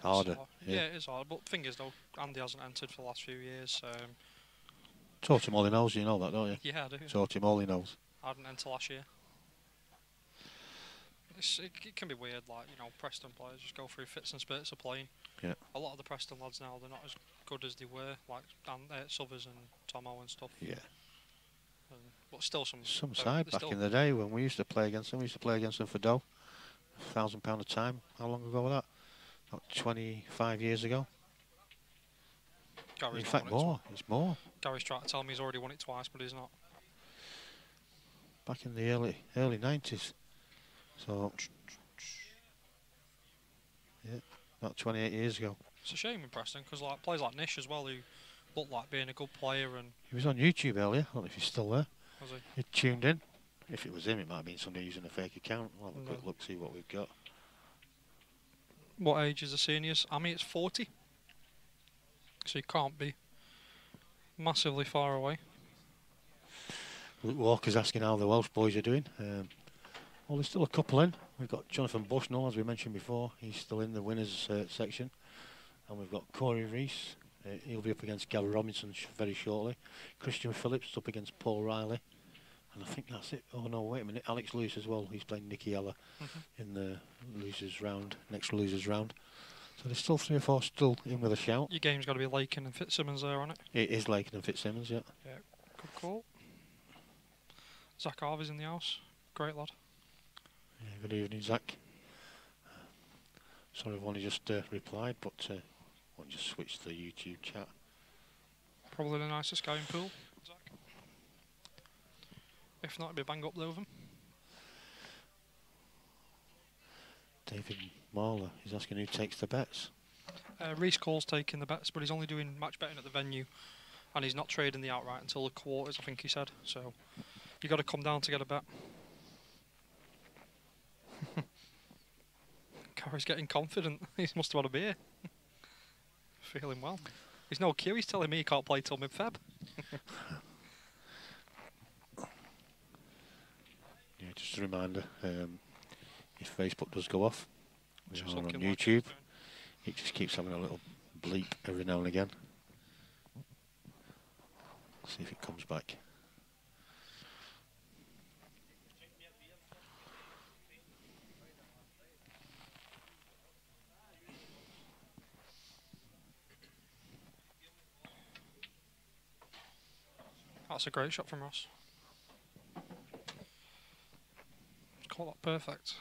Harder. so, Yeah. it is hard. But the thing is though, Andy hasn't entered for the last few years. Taught him all he knows. You know that, don't you? Yeah, I do. Taught him all he knows. I didn't enter last year. It can be weird, like, you know, Preston players just go through fits and spurts of playing. Yeah. A lot of the Preston lads now, they're not as good as they were, like Suthers and Tomo and stuff. Yeah. But still some side back in the day when we used to play against them. We used to play against them for dough. £1,000 a time. How long ago was that? About 25 years ago. Gary's In not fact, won it more. It's more. Gary's trying to tell me he's already won it twice, but he's not. Back in the early 90s. So, yeah, about 28 years ago. It's a shame in Preston because like players like Nish as well, who looked like being a good player, and He was on YouTube earlier. I don't know if he's still there. was he? He tuned in. If it was him, it might have been somebody using a fake account. We'll have a quick look, see what we've got. What age is the seniors? I mean, it's 40, so you can't be massively far away. Luke Walker's asking how the Welsh boys are doing. Well, there's still a couple in. We've got Jonathan Bushnell, as we mentioned before. He's still in the winners section. And we've got Corey Rees. He'll be up against Gary Robinson very shortly. Christian Phillips up against Paul Riley. And I think that's it. Oh, no, wait a minute. Alex Lewis as well. He's playing Nicky Ella in the losers round, next losers round. So there's still 3 or 4 still in with a shout. Your game's got to be Lakin and Fitzsimmons there, on it? It is Lakin and Fitzsimmons, yeah. Yeah, good call. Zach Harvey's in the house. Great lad. Yeah, good evening, Zach. Sorry, I've only just replied, but I'll just switch to the YouTube chat. Probably the nicest guy in pool, Zach. If not, it'd be bang up there with him. David Marler is asking who takes the bets. Reece Cole's taking the bets, but he's only doing match betting at the venue, and he's not trading the outright until the quarters, I think he said. So you got to come down to get a bet. Gary's getting confident. He must have had a beer. Feeling well. He's no cue. He's telling me he can't play till mid-Feb. Yeah, just a reminder, if Facebook does go off, we Just are on looking like YouTube. It just keeps having a little bleep every now and again. See if it comes back. That's a great shot from Ross. Caught that perfect.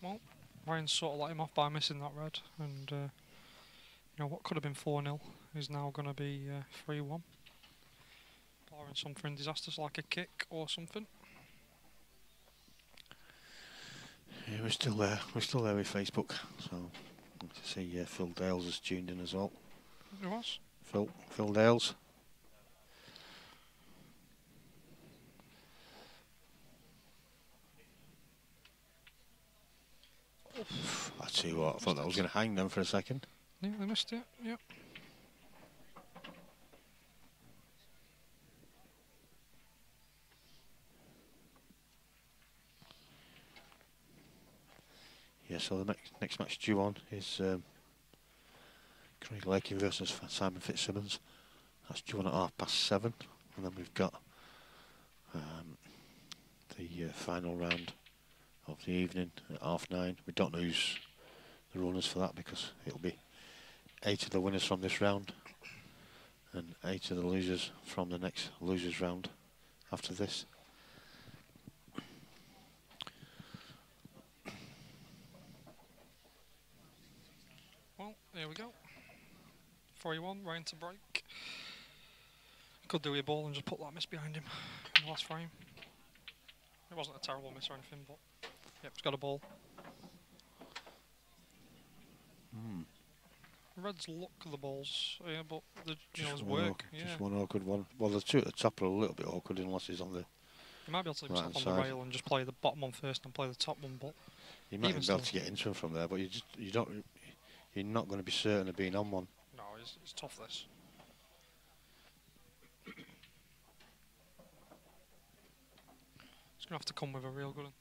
Well, Ryan sort of let him off by missing that red, and you know what could have been 4-0 is now going to be 3-1. Barring something disastrous like a kick or something. Yeah, we're still there. We're still there with Facebook. So, good to see Phil Dales has tuned in as well. Who was? Phil Dales. I tell you what, I thought that was going to hang them for a second. Yeah, they missed it. Yep. Yeah, so the next match due on is Craig Lakey versus Simon Fitzsimmons. That's due on at 7:30, and then we've got the final round of the evening at 9:30. We don't know who's the runners for that because it'll be 8 of the winners from this round and 8 of the losers from the next losers round after this. Well, here we go. 3-1, rain to break. Could do with a ball and just put that miss behind him in the last frame. It wasn't a terrible miss or anything, but yep, it's got a ball. Reds look the balls, yeah, but the his work. Just one awkward one. Well, the two at the top are a little bit awkward unless he's on the. You might be able to leave right himself on the rail and just play the bottom one first and play the top one, but you might even be able to get into him from there, but you're not going to be certain of being on one. No, it's tough this. It's going to have to come with a real good one.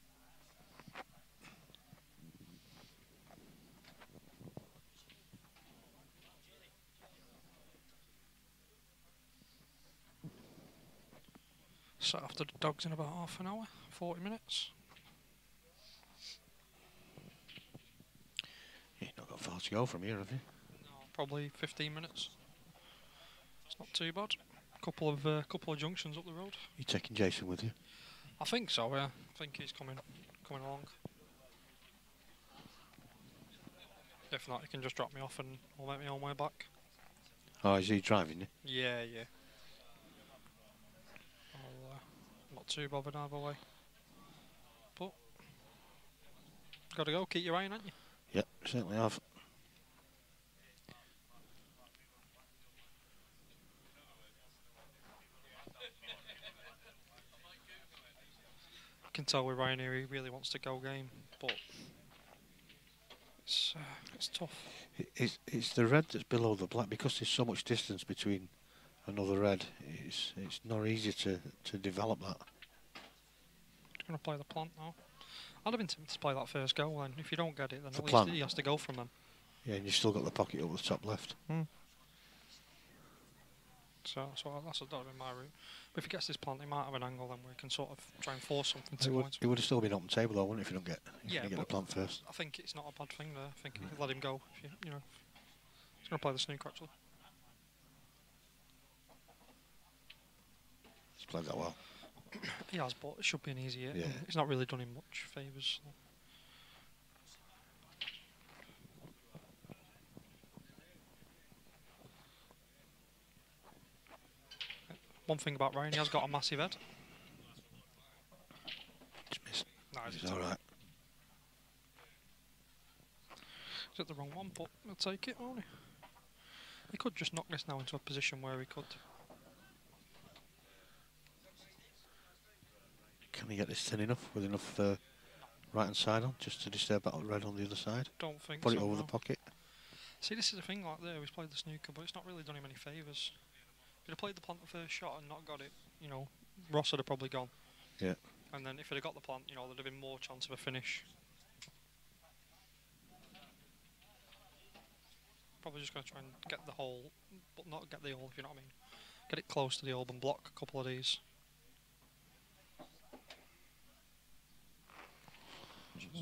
Set after the dogs in about half an hour, 40 minutes. You've not got far to go from here, have you? No, probably 15 minutes. It's not too bad. Couple of junctions up the road. You taking Jason with you? I think so. Yeah, I think he's coming along. If not, he can just drop me off and I'll make my own way back. Oh, is he driving you? Yeah. Not too bothered either way. But gotta go. Keep your eye on, haven't you? Yep, certainly have. I can tell with Ryan here he really wants to go game, but it's tough. It's the red that's below the black because there's so much distance between another red. It's not easy to develop that. He's going to play the plant now. I'd have been tempted to play that first goal then. If you don't get it, then The at least plant. he has to go from them. Yeah, and you've still got the pocket up the top left. So that's that would be my route. But if he gets this plant, he might have an angle then where he can sort of try and force something to go into. It would have still been on the table though, wouldn't it, if you don't get get the plant first. I think it's not a bad thing there. I think let him go. If you know, he's going to play the snooker actually. He's played that well. He has, but it should be an easy hit. Yeah. He's not really done him much favours. So. One thing about Ryan, he has got a massive head. Just missed. No, He's alright. He's at the wrong one, but he'll take it, won't he? He could just knock this now into a position where he could. Can he get this thin enough with enough right hand side on just to disturb that red on the other side? Don't think Put so. it over no. the pocket. See, this is the thing like there, he's played the snooker, but it's not really done him any favours. If he'd have played the plant the first shot and not got it, Ross would have probably gone. Yeah. And then if he'd have got the plant, there'd have been more chance of a finish. Probably just going to try and get the hole, but not get the hole, if you know what I mean. Get it close to the hole and block a couple of these.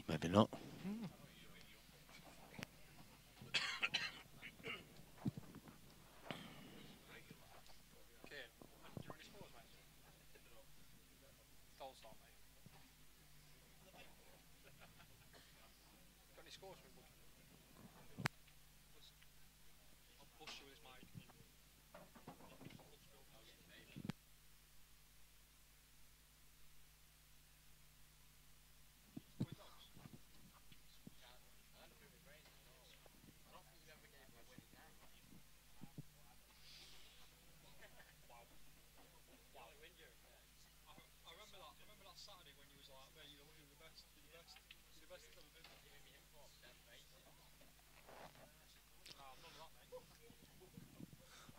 Maybe not.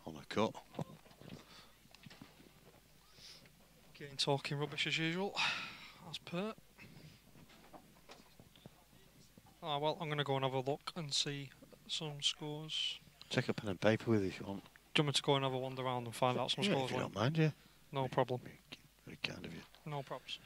On the cut. Getting talking rubbish as usual, as per. Well, I'm going to go and have a look and see some scores. Take a pen and paper with you if you want. Do you want me to go and have a wander around and find out some Yeah, scores? if you Wayne? don't mind, yeah. No problem. Very kind of you. No props.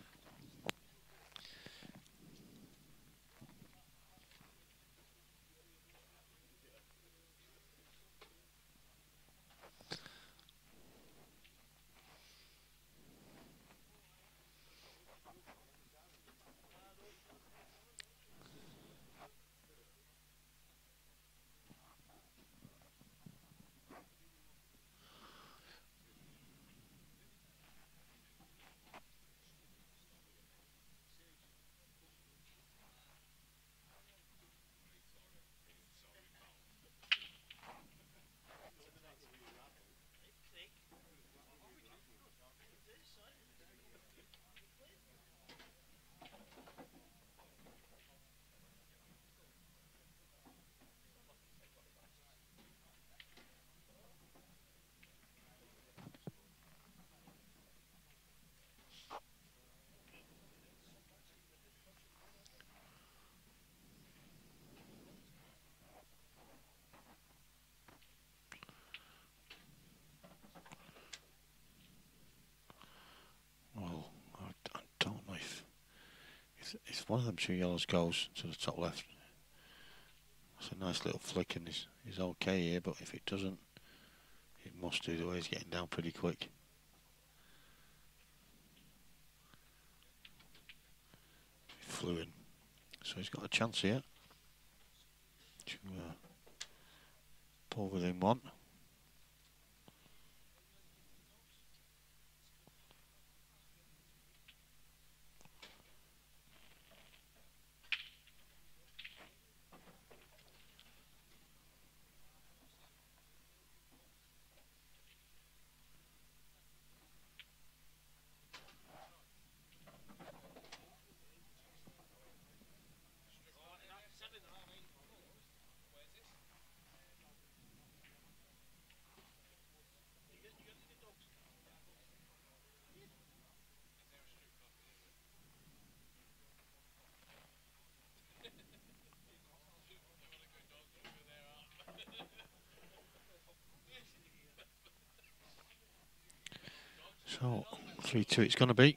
Well, I don't know if one of them two yellows goes to the top left. It's a nice little flick and he's okay here, but if it doesn't, it must do the way he's getting down pretty quick. He flew in. So he's got a chance here to pull within one. So 3-2 it's going to be.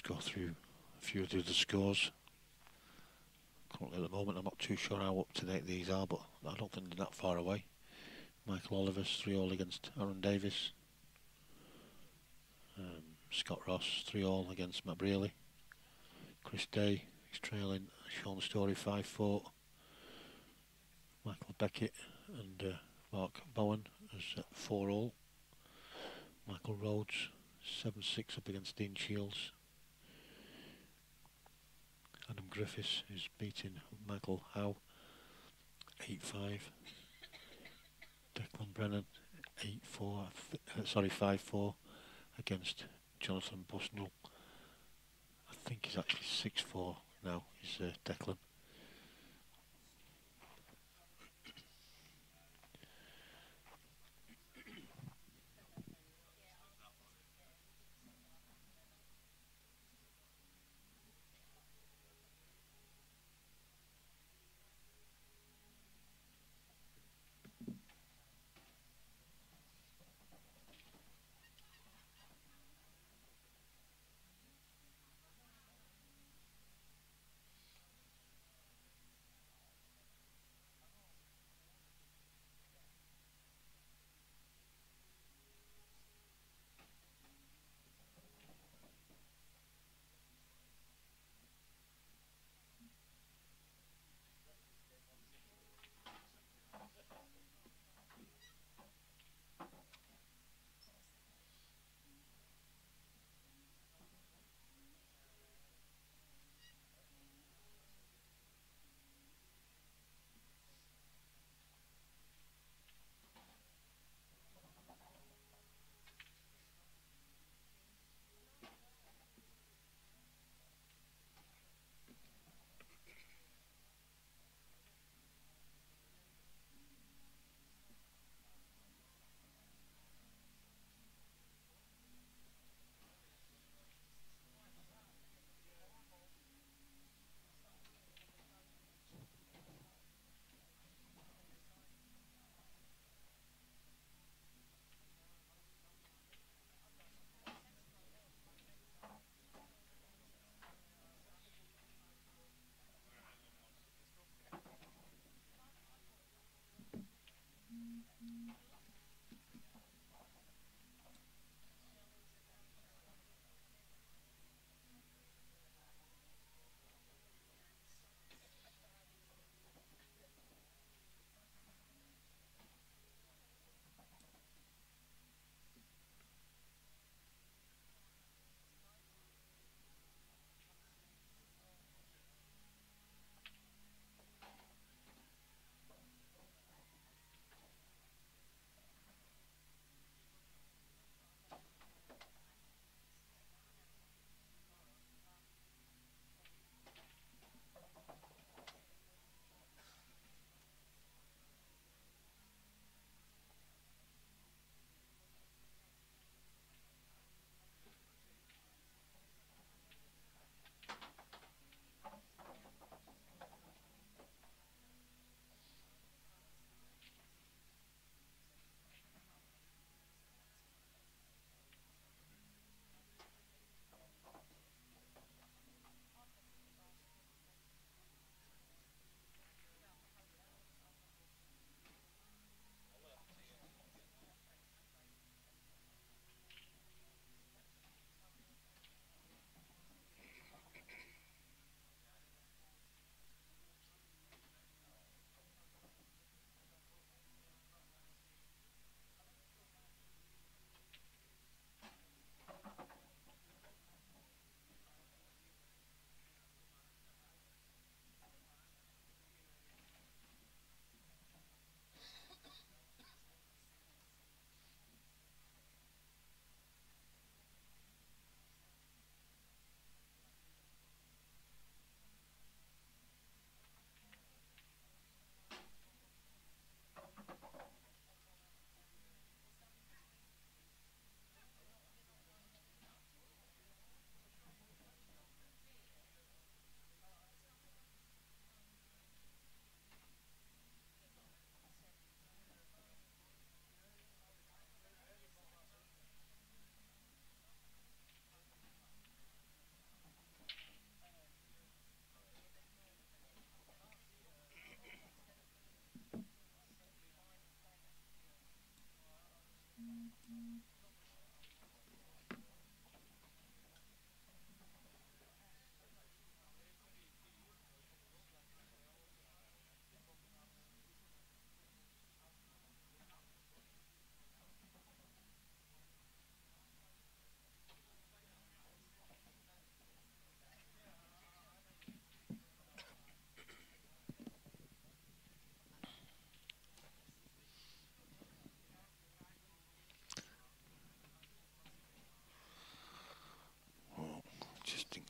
go through a few of the other scores. Currently at the moment I'm not too sure how up to date these are, but I don't think they're that far away. Michael Oliver's 3-all against Aaron Davis. Scott Ross 3-all against Matt Brearley. Chris Day is trailing Sean Story 5-4. Michael Beckett and Mark Bowen is at 4-all. Michael Rhodes 7-6 up against Dean Shields. Adam Griffiths is beating Michael Howe 8-5. Declan Brennan 5-4 against Jonathan Busnell. I think he's actually 6-4 now, is Declan.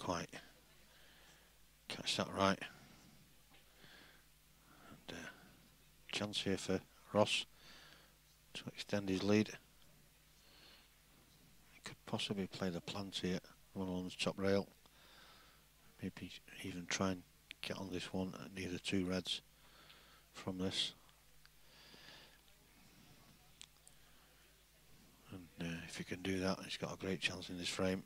quite catch that right. And chance here for Ross to extend his lead. He could possibly play the plant here, run on the top rail. Maybe even try and get on this one and either two reds from this. And if he can do that, he's got a great chance in this frame.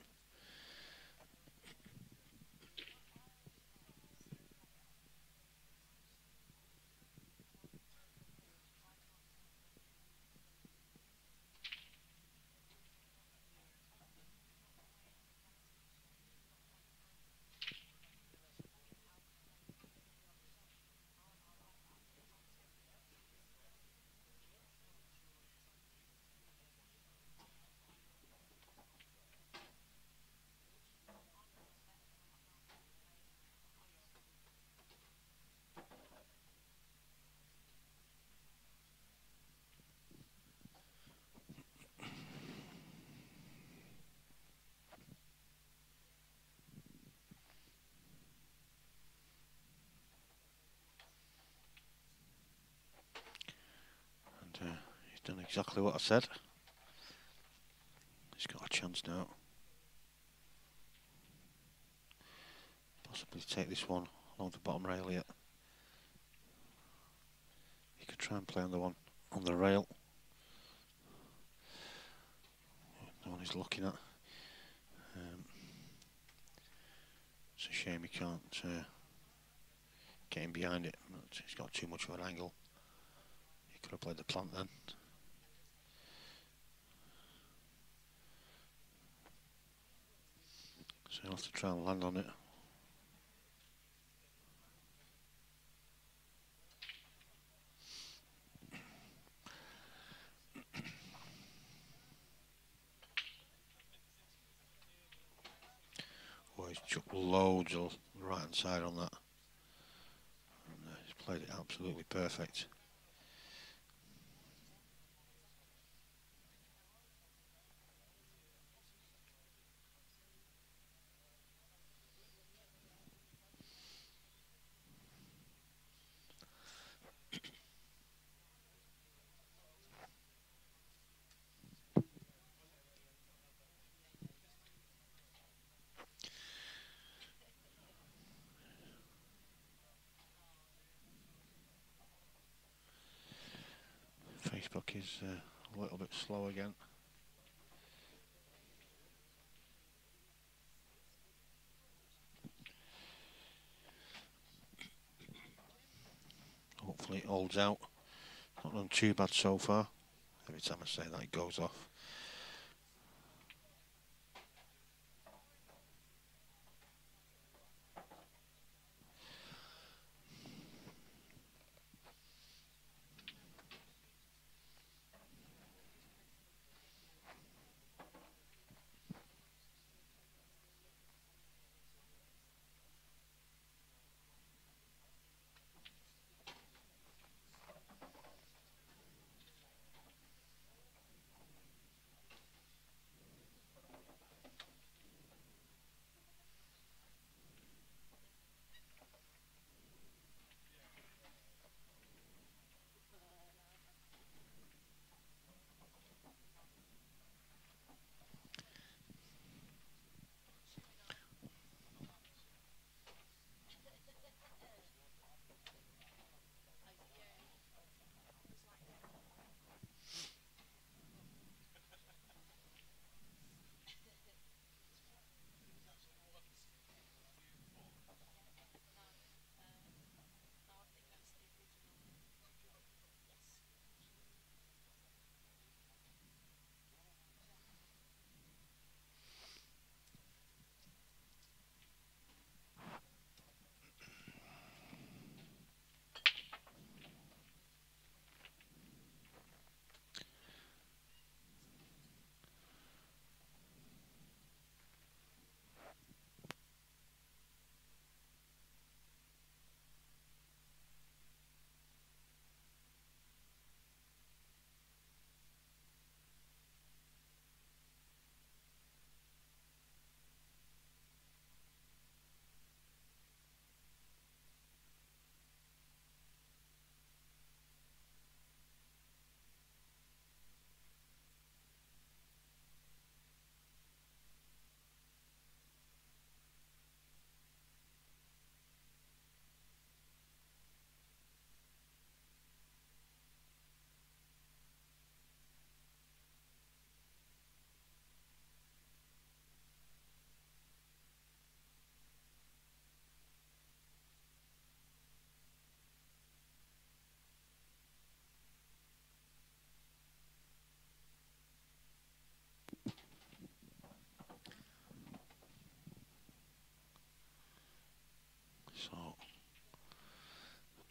And he's done exactly what I said. He's got a chance now. Possibly take this one along the bottom rail here. He could try and play on the one on the rail. The one he's looking at. It's a shame he can't get in behind it. He's got too much of an angle. He could have played the plant then. So he'll have to try and land on it. Oh, he's chucked loads of right hand side on that. And, he's played it absolutely perfect. Facebook is a little bit slow again. Hopefully it holds out. Not done too bad so far. Every time I say that it goes off.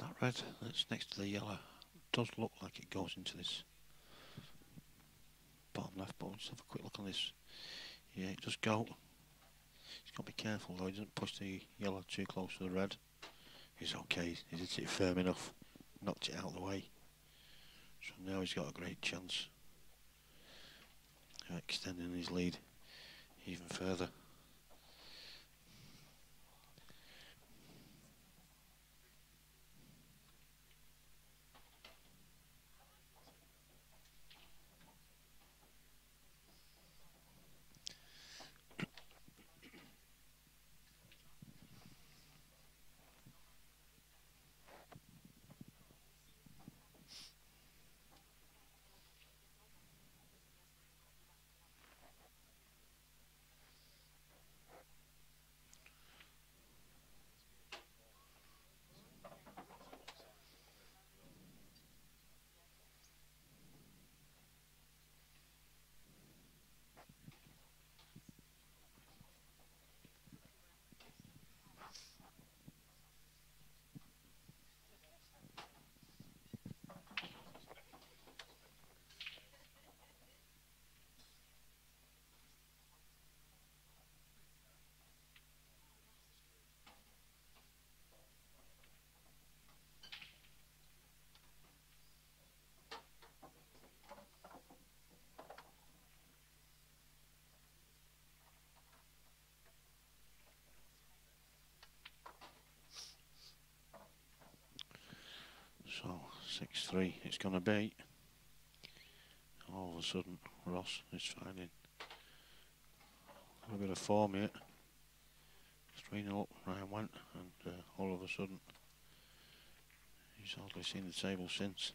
That red that's next to the yellow does look like it goes into this bottom left, but let's have a quick look on this. Yeah, it does go. He's got to be careful though, he doesn't push the yellow too close to the red. He's okay, he hit it firm enough, knocked it out of the way. So now he's got a great chance of extending his lead even further. So 6-3 it's going to be. All of a sudden Ross is finding a bit of form here. 3-0 up, Ryan went, and all of a sudden he's hardly seen the table since.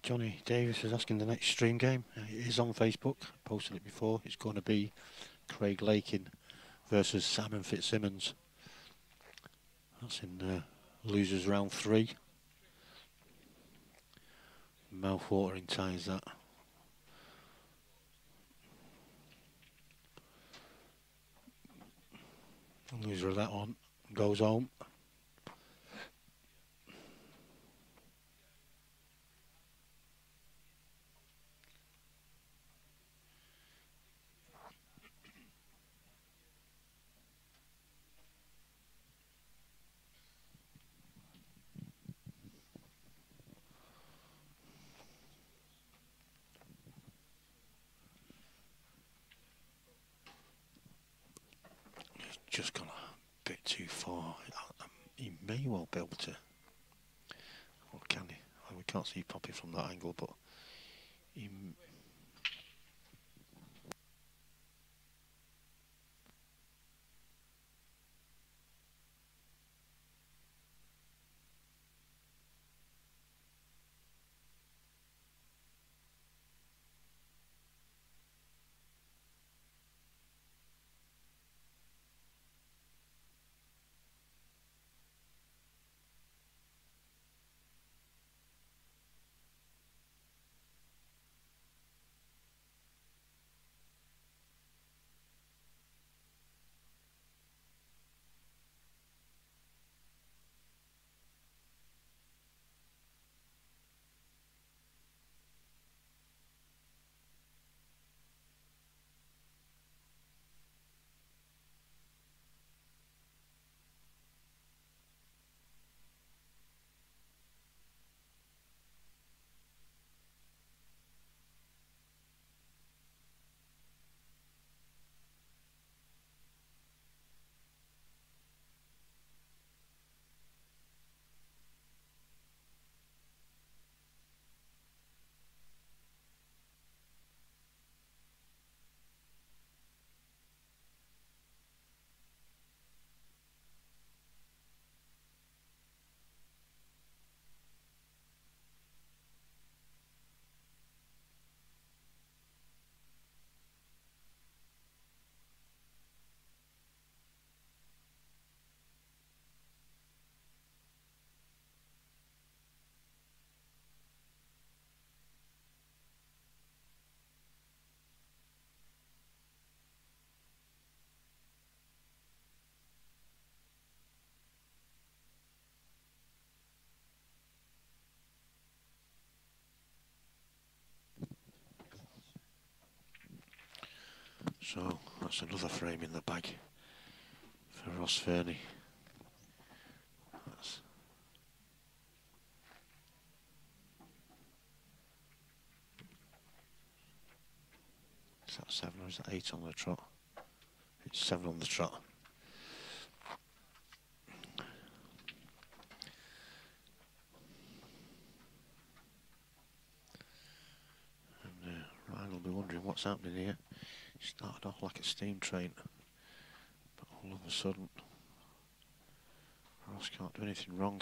Johnny Davis is asking the next stream game. It is on Facebook. Posted it before. It's going to be Craig Lakin versus Simon Fitzsimmons. That's in losers round 3. Mouth-watering ties that. The loser of that one goes home. Just gone a bit too far. He may well be able to. Or can he? We can't see Poppy from that angle, but he. So that's another frame in the bag for Ross Fernie. That's is that 7 or is that 8 on the trot? It's 7 on the trot. And Ryan will be wondering what's happening here. He started off like a steam train, but all of a sudden Ross can't do anything wrong.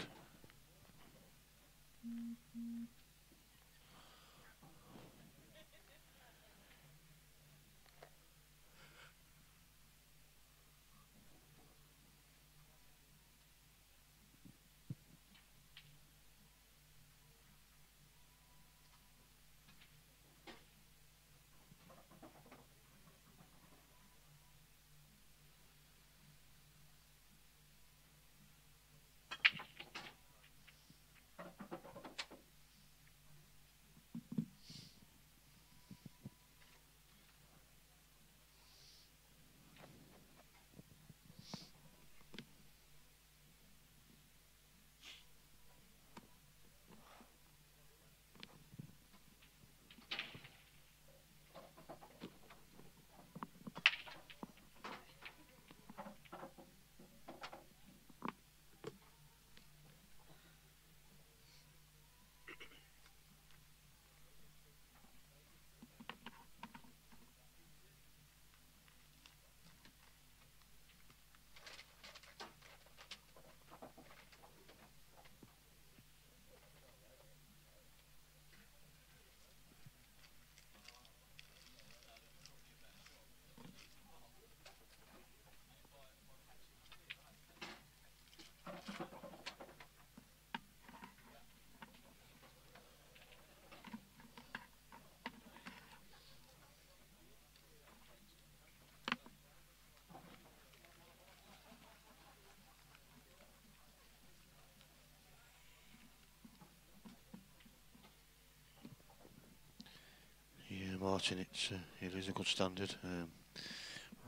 Martin, it is a good standard.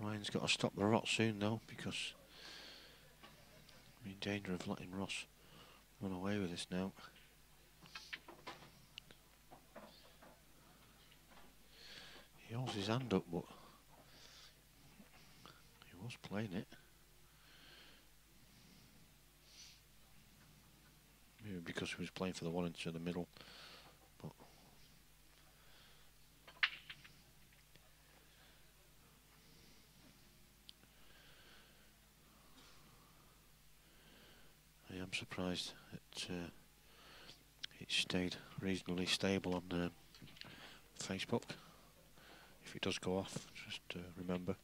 Ryan's got to stop the rot soon though, because we're in danger of letting Ross run away with this now. He holds his hand up, but he was playing it. Maybe because he was playing for the one into the middle, but I am surprised that it stayed reasonably stable on Facebook. If it does go off, just remember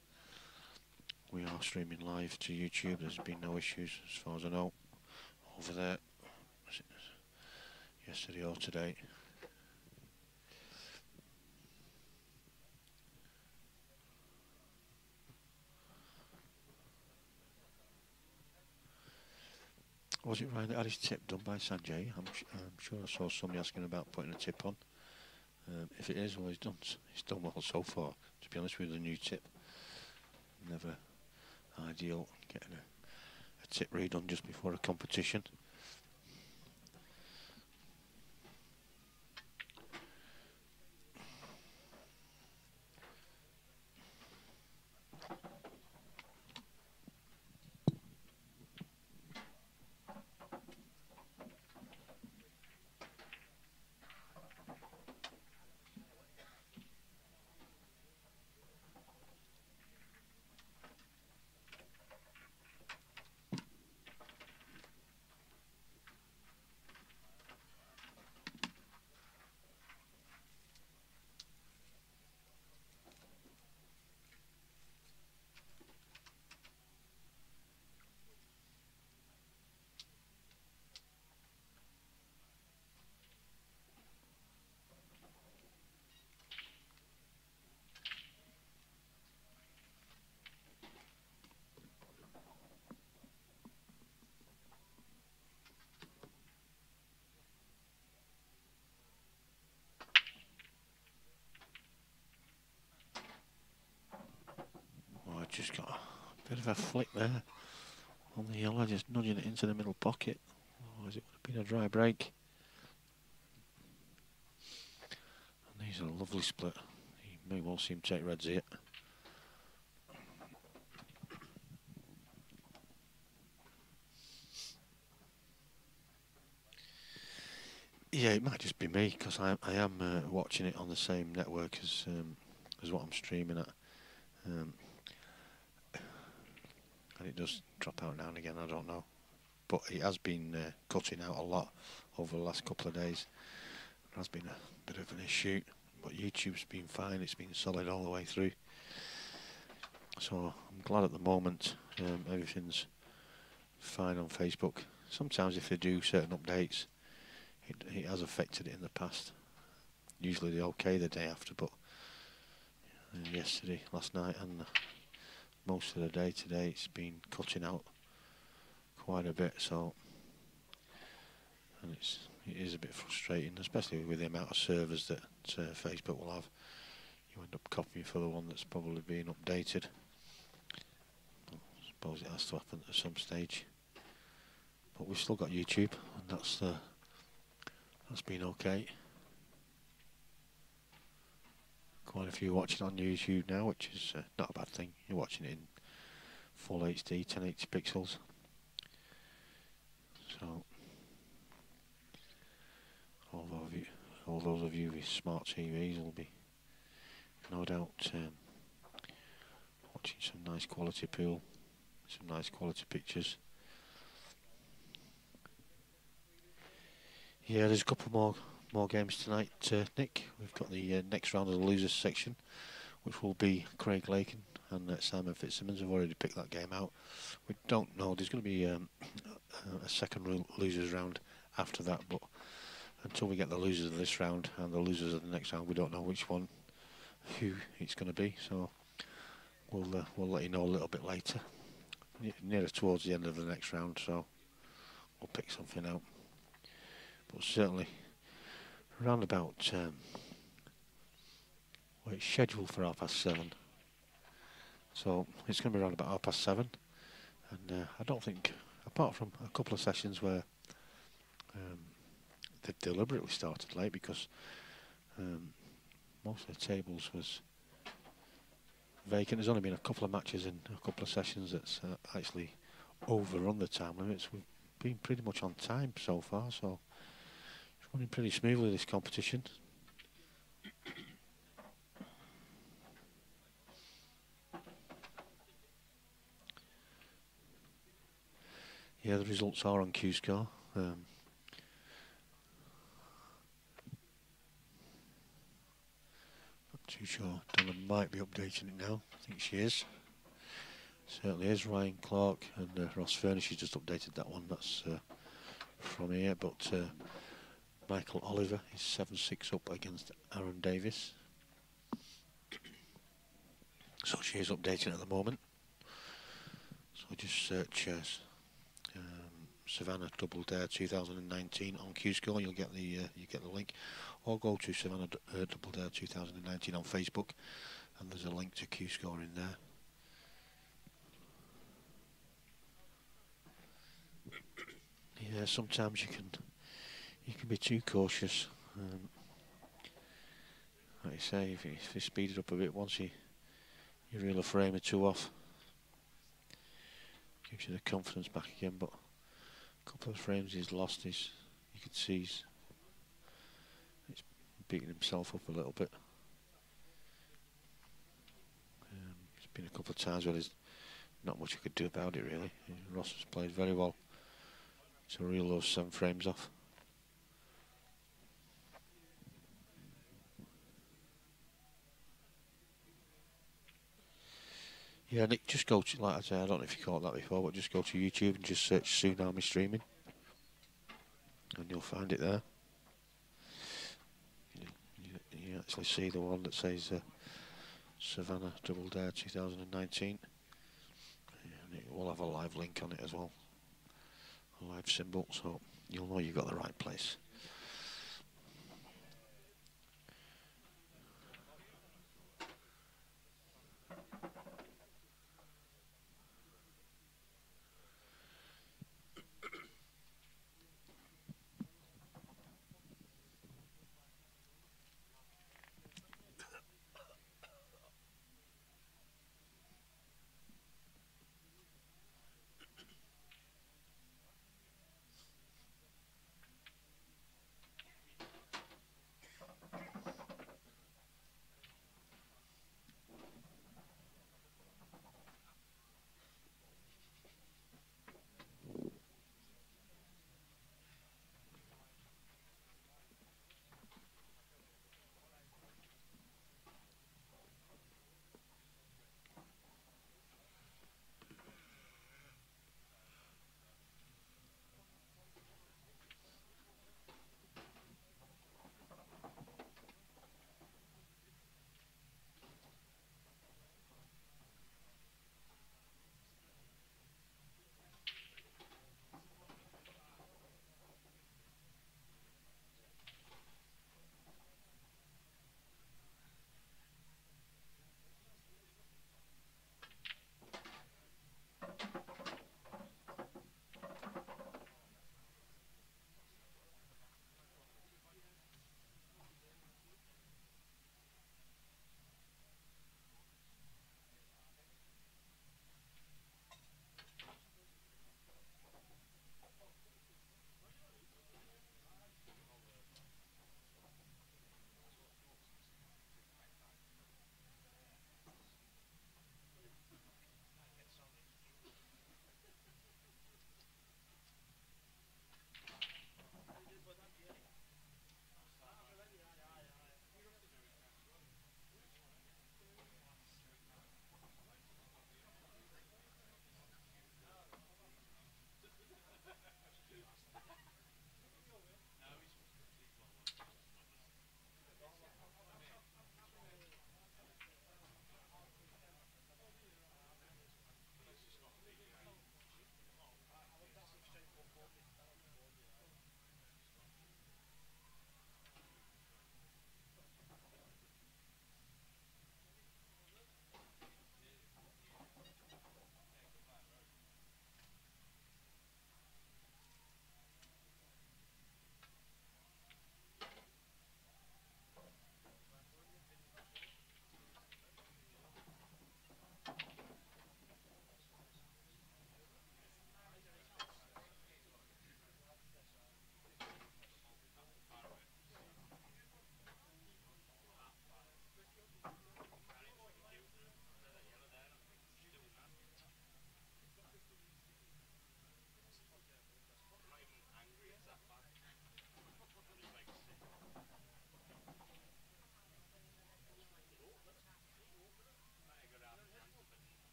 we are streaming live to YouTube. There's been no issues as far as I know over there yesterday or today. Was it Ryan that had his tip done by Sanjay? I'm sure I saw somebody asking about putting a tip on. If it is, well, he's done well so far. To be honest with the new tip, never ideal getting a tip redone just before a competition. Oh, I just got a bit of a flick there on the yellow, just nudging it into the middle pocket. Otherwise it would have been a dry break. And these are a lovely split. He may well seem to take reds here. Yeah, it might just be me, because I am watching it on the same network as what I'm streaming at. And it does drop out now and again, I don't know. But it has been cutting out a lot over the last couple of days. It has been a bit of an issue, but YouTube's been fine, it's been solid all the way through. So I'm glad at the moment everything's fine on Facebook. Sometimes if they do certain updates, it has affected it in the past. Usually they're okay the day after, but yesterday, last night and most of the day today it's been cutting out quite a bit, so and it is a bit frustrating, especially with the amount of servers that Facebook will have. You end up copying for the one that's probably being updated. I suppose it has to happen at some stage, but we've still got YouTube, and that's been okay. Quite a few watching on YouTube now, which is not a bad thing. You're watching it in full HD, 1080 pixels. So all those of you with smart TVs will be no doubt watching some nice quality pool, some nice quality pictures. Yeah, there's a couple more games tonight, Nick. We've got the next round of the losers section, which will be Craig Lakin and Simon Fitzsimmons. Have already picked that game out. We don't know. There's going to be a second losers round after that, but until we get the losers of this round and the losers of the next round, we don't know who it's going to be. So we'll let you know a little bit later, nearer towards the end of the next round. So we'll pick something out. But certainly, around about it's scheduled for 7:30. So it's going to be around about 7:30. And I don't think, apart from a couple of sessions where they've deliberately started late because most of the tables was vacant. There's only been a couple of matches in a couple of sessions that's actually overrun the time limits. We've been pretty much on time so far, so it's running pretty smoothly, this competition. Yeah, the results are on Q-Score. Not too sure. Donna might be updating it now. I think she is. Certainly is. Ryan Clark and Ross Furnish has just updated that one. That's from here. But Michael Oliver is 7-6 up against Aaron Davis. So she is updating at the moment. So just search Savanna Double Dare 2019 on Q-Score. You'll get the link, or go to Savanna Double Dare 2019 on Facebook, and there's a link to Q-Score in there. Yeah, sometimes you can be too cautious. Like you say, if you speed it up a bit, once you reel a frame or two off, gives you the confidence back again. But a couple of frames he's lost, you can see he's beating himself up a little bit. There's been a couple of times where there's not much you could do about it really. Ross has played very well to reel those 7 frames off. Yeah, Nick, just go to, like I say, I don't know if you caught that before, but just go to YouTube and just search Tsunami Streaming, and you'll find it there. You actually see the one that says Savanna Double Dare 2019. And it will have a live link on it as well, a live symbol, so you'll know you've got the right place.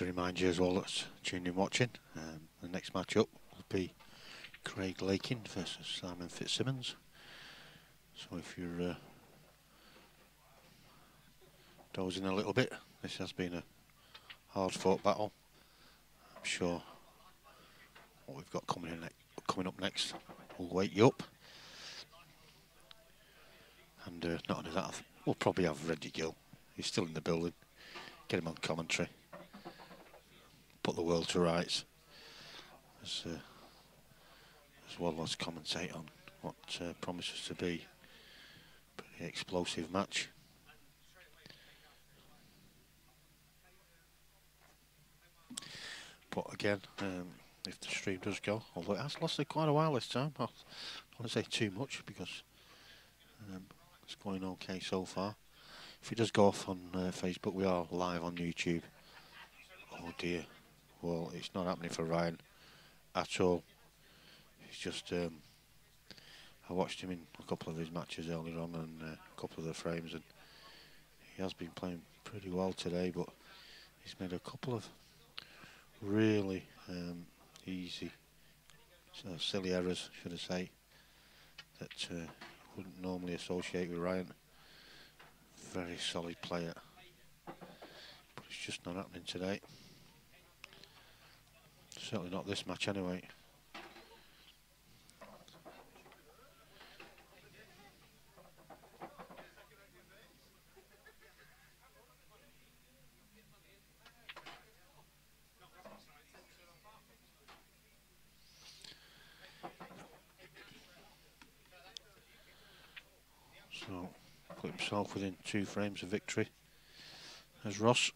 to remind you as well that's tuned in watching, the next match up will be Craig Lakin versus Simon Fitzsimmons. So if you're dozing a little bit, this has been a hard-fought battle. I'm sure what we've got coming up next will wake you up. And not only that, we'll probably have Reggie Gill. He's still in the building. Get him on commentary. Put the world to rights. As well as commentate on what promises to be a pretty explosive match. But again, if the stream does go, although it has lasted quite a while this time, I don't want to say too much because it's going okay so far. If it does go off on Facebook, we are live on YouTube. Oh dear, well, it's not happening for Ryan at all. It's just I watched him in a couple of his matches earlier on and a couple of the frames, and he has been playing pretty well today, but he's made a couple of really easy, silly errors, should I say, that wouldn't normally associate with Ryan. Very solid player, but it's just not happening today. Certainly not this match anyway. So, put himself within 2 frames of victory as Ross.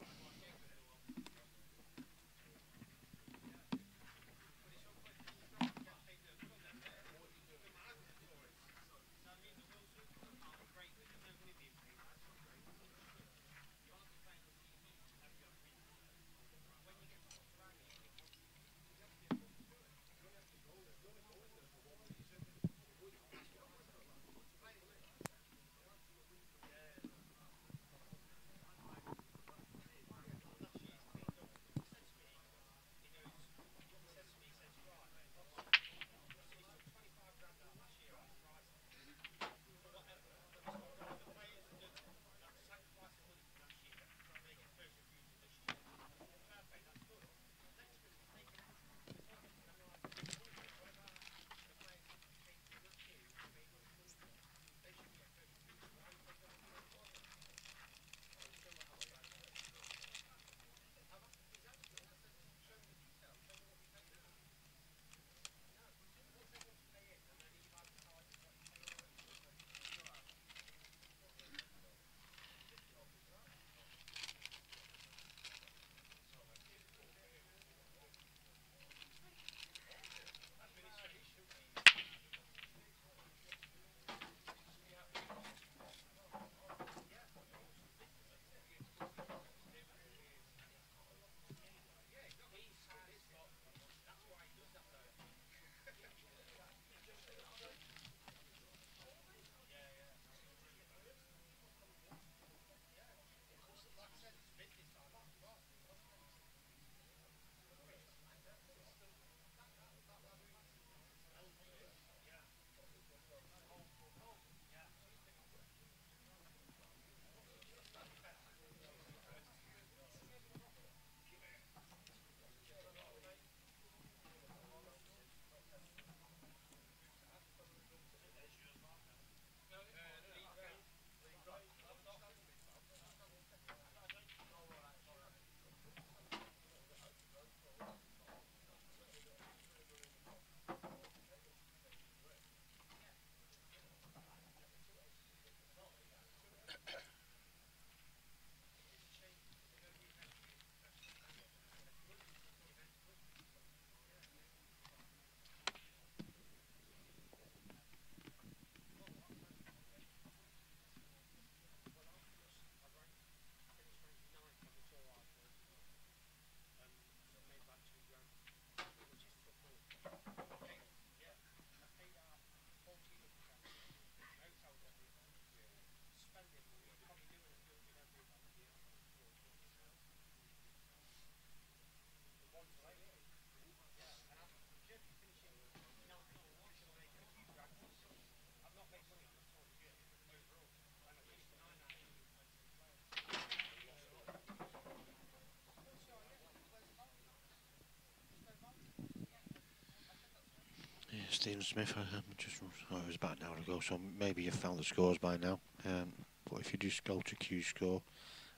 Stephen Smith, it was about an hour ago, so maybe you've found the scores by now. But if you just go to Q Score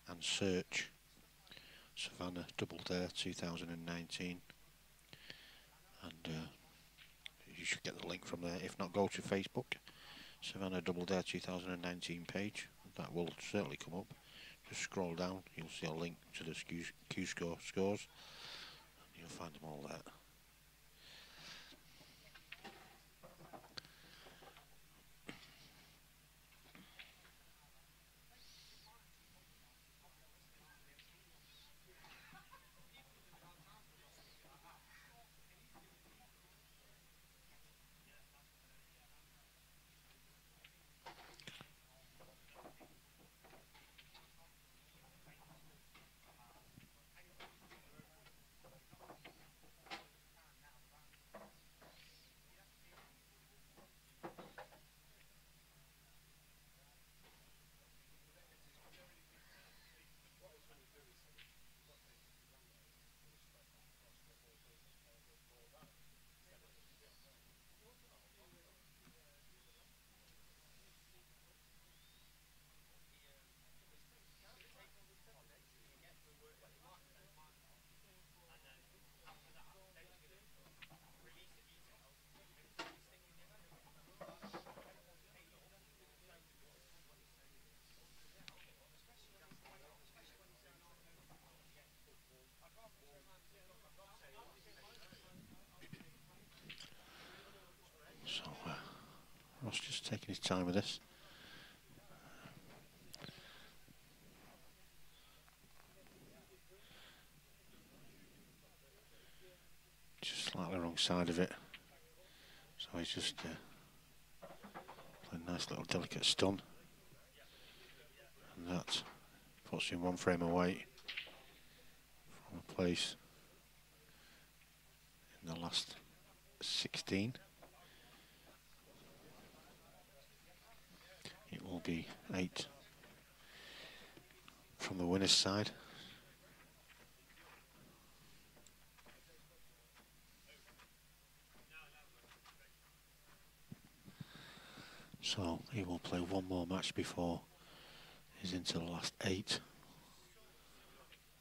and search Savanna Double Dare 2019, and you should get the link from there. If not, go to Facebook, Savanna Double Dare 2019 page. That will certainly come up. Just scroll down, you'll see a link to the Q Score scores. You'll find them all there. So Ross just taking his time with this. Just slightly wrong side of it. So he's just playing a nice little delicate stun. And that puts him one frame away from a place in the last 16. It will be 8 from the winner's side. So he will play one more match before he's into the last 8,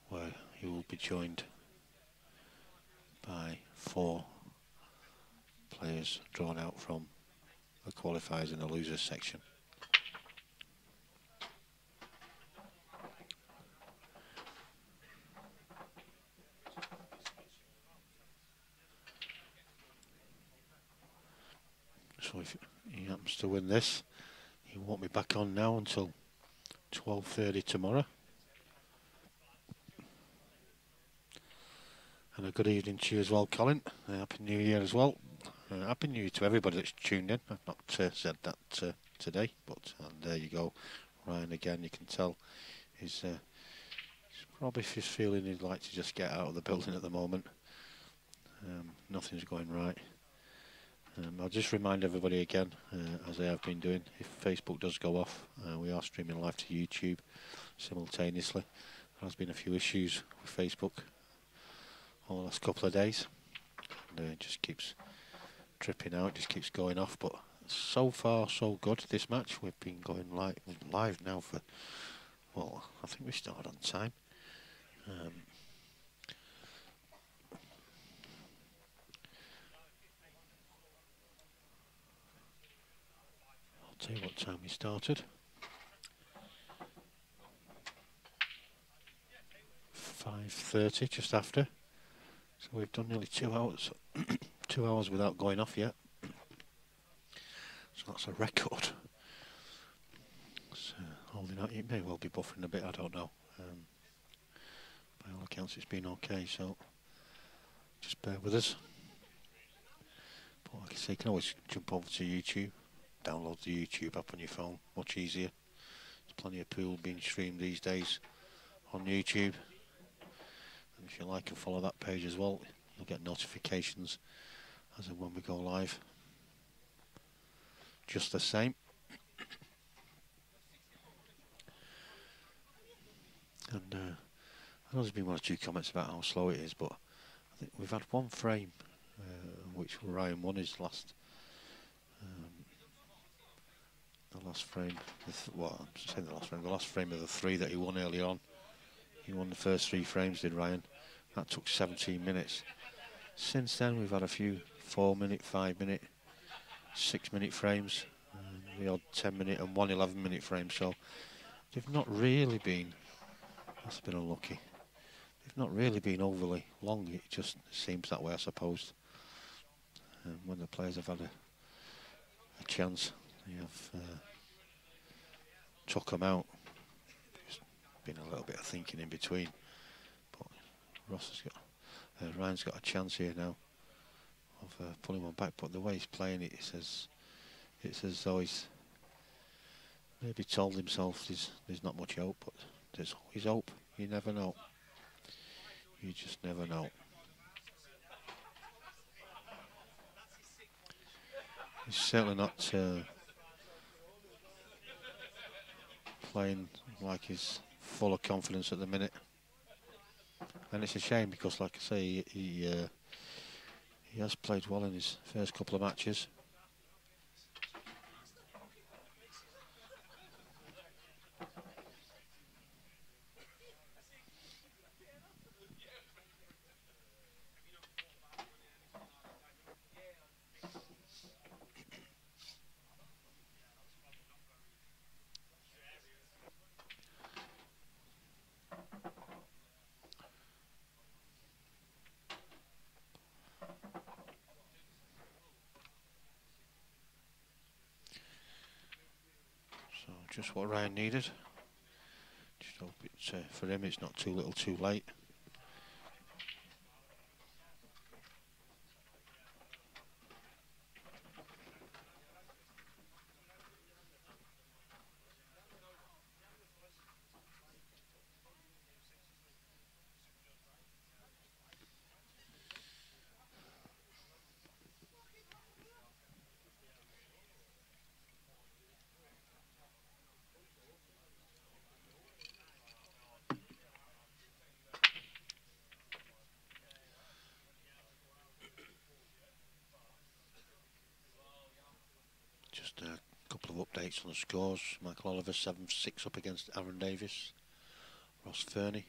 where he will be joined by 4 players drawn out from the qualifiers in the losers section. So if he happens to win this, he won't be back on now until 12:30 tomorrow. And a good evening to you as well, Colin. Happy New Year as well. Happy New Year to everybody that's tuned in. I've not said that today, but there you go. Ryan again, you can tell he's probably just feeling he'd like to just get out of the building at the moment. Nothing's going right. I'll just remind everybody again, as I have been doing, if Facebook does go off, we are streaming live to YouTube simultaneously. There has been a few issues with Facebook over the last couple of days. And, it just keeps tripping out, just keeps going off. But so far, so good. This match, we've been going live now for, well, I think we started on time. I'll tell you what time we started. 5:30, just after. So we've done nearly 2 hours. 2 hours without going off yet. So that's a record. So holding out, it may well be buffering a bit, I don't know. By all accounts it's been okay, so just bear with us. But like I say, you can always jump over to YouTube, download the YouTube app on your phone, much easier. There's plenty of pool being streamed these days on YouTube. And if you like and follow that page as well, you'll get notifications as and when we go live. Just the same. And I know there's been 1 or 2 comments about how slow it is, but I think we've had 1 frame, which Ryan won his last last frame. I'm saying the last frame. The last frame of the 3 that he won earlier on. He won the first 3 frames, did Ryan? That took 17 minutes. Since then, we've had a few 4-minute, 5-minute, 6-minute frames, the odd 10-minute and 1 11-minute frame. So they've not really been. That's been unlucky. They've not really been overly long. It just seems that way, I suppose. When the players have had a chance, they have took them out. There's been a little bit of thinking in between, but Ryan's got a chance here now of pulling one back. But the way he's playing it, it's as though he's maybe told himself there's not much hope, but there's always hope. You never know. You just never know. He's certainly not playing like he's full of confidence at the minute, and it's a shame because, like I say, he has played well in his first couple of matches. So just what Ryan needed. Just hope it's for him it's not too little too late. Just a couple of updates on the scores. Michael Oliver 7-6 up against Aaron Davis. Ross Fernie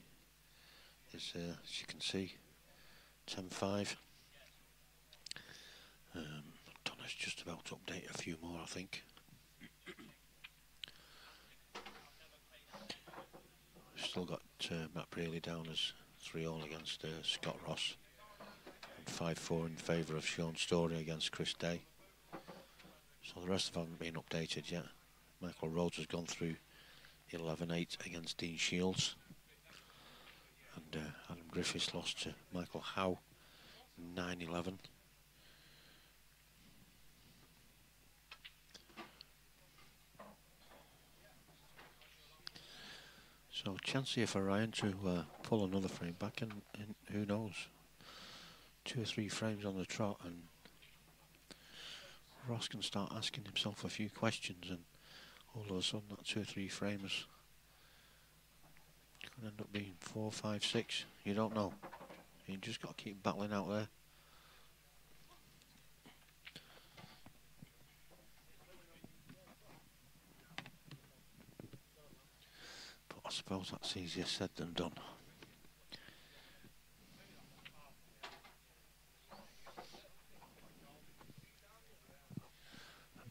is, as you can see, 10-5. Donna's just about to update a few more, I think. Still got Matt Brealey down as 3-all against Scott Ross, and 5-4 in favour of Sean Story against Chris Day. So the rest of them haven't been updated yet. Michael Rhodes has gone through 11-8 against Dean Shields, and Adam Griffiths lost to Michael Howe 9-11. So chance here for Ryan to pull another frame back, and who knows, 2 or 3 frames on the trot, and Ross can start asking himself a few questions, and all of a sudden that 2 or 3 frames could end up being 4, 5, 6. You don't know. You just got to keep battling out there. But I suppose that's easier said than done.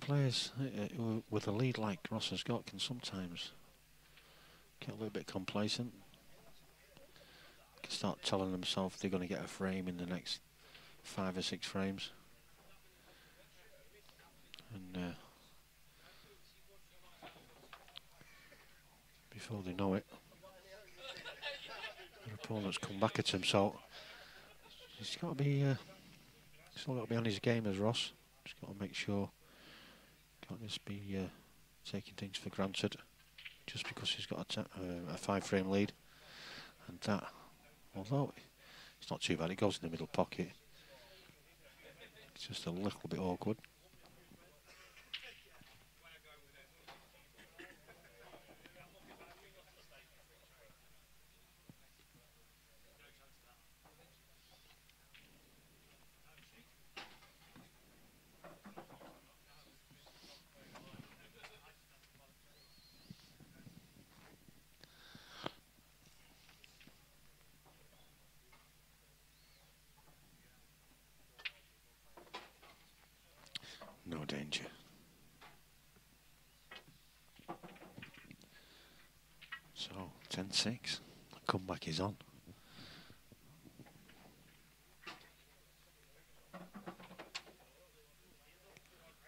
Players with a lead like Ross has got can sometimes get a little bit complacent. Can start telling themselves they're going to get a frame in the next 5 or 6 frames, and before they know it, their opponent's come back at him. So he's got to be still got to be on his game as Ross. He's got to make sure. Can't just be taking things for granted just because he's got a 5-frame lead. And that, although it's not too bad, it goes in the middle pocket. It's just a little bit awkward. danger. So 10-6. The comeback is on.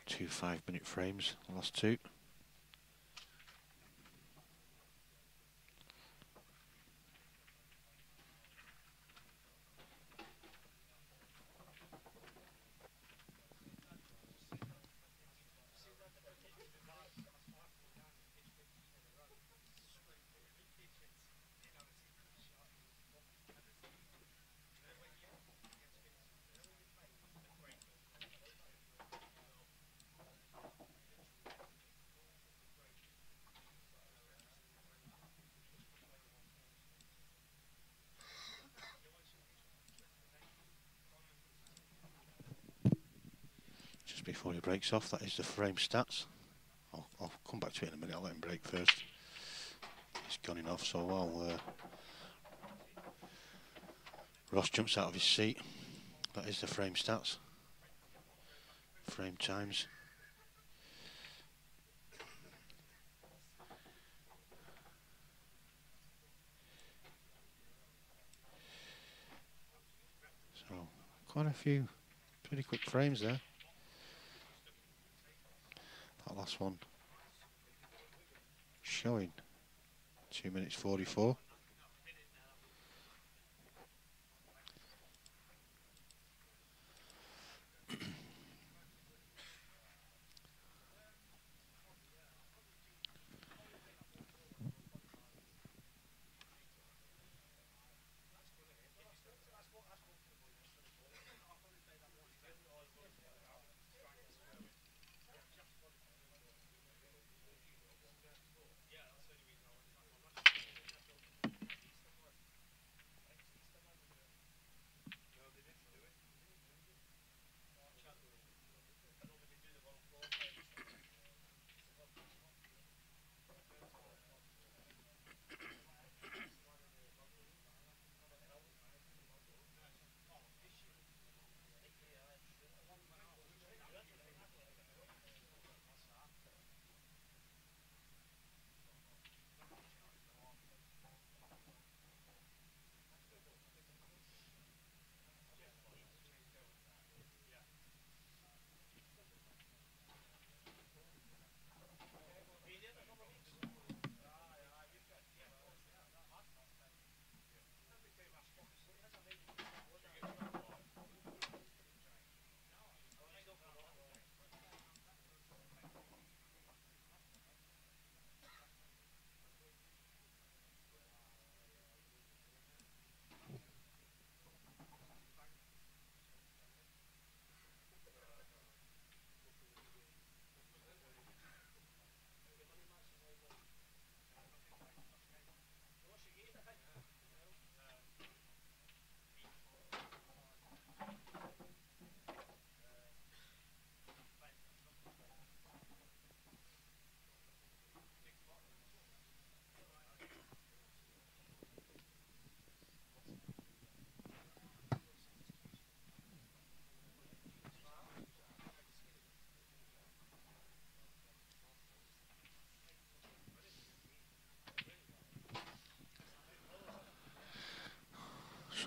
2 5-minute frames, the last two. Just before he breaks off, that is the frame stats. I'll come back to it in a minute. I'll let him break first. He's gunning off, so while Ross jumps out of his seat, that is the frame stats. Frame times. So quite a few pretty quick frames there. That last one showing 2 minutes 44.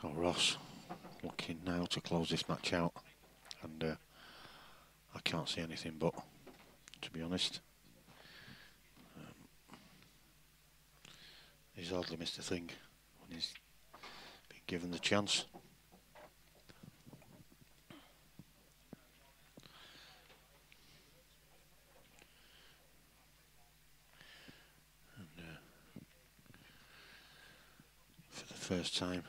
So Ross looking now to close this match out, and I can't see anything but, to be honest, he's hardly missed a thing when he's been given the chance. And for the first time,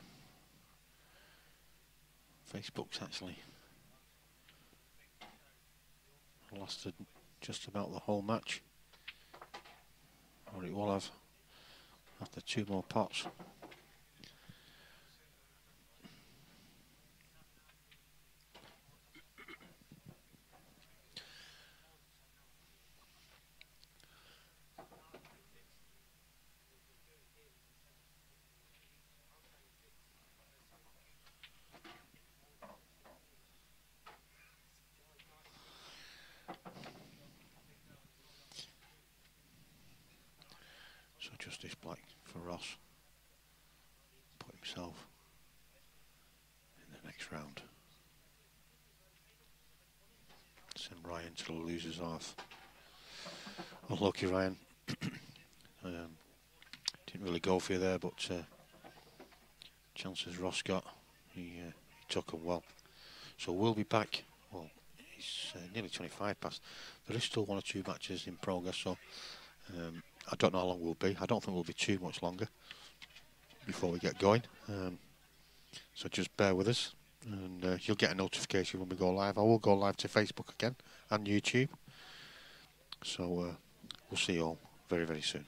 Facebook's actually lasted just about the whole match, or it will have after 2 more pots. this black for Ross. Put himself in the next round. Send Ryan to the losers half. Unlucky Ryan. Didn't really go for you there, but chances Ross got, he took them well. So we'll be back. Well, it's nearly 25 past. There is still 1 or 2 matches in progress, so I don't know how long we'll be. I don't think we'll be too much longer before we get going. So just bear with us, and you'll get a notification when we go live. I will go live to Facebook again and YouTube. So we'll see you all very, very soon.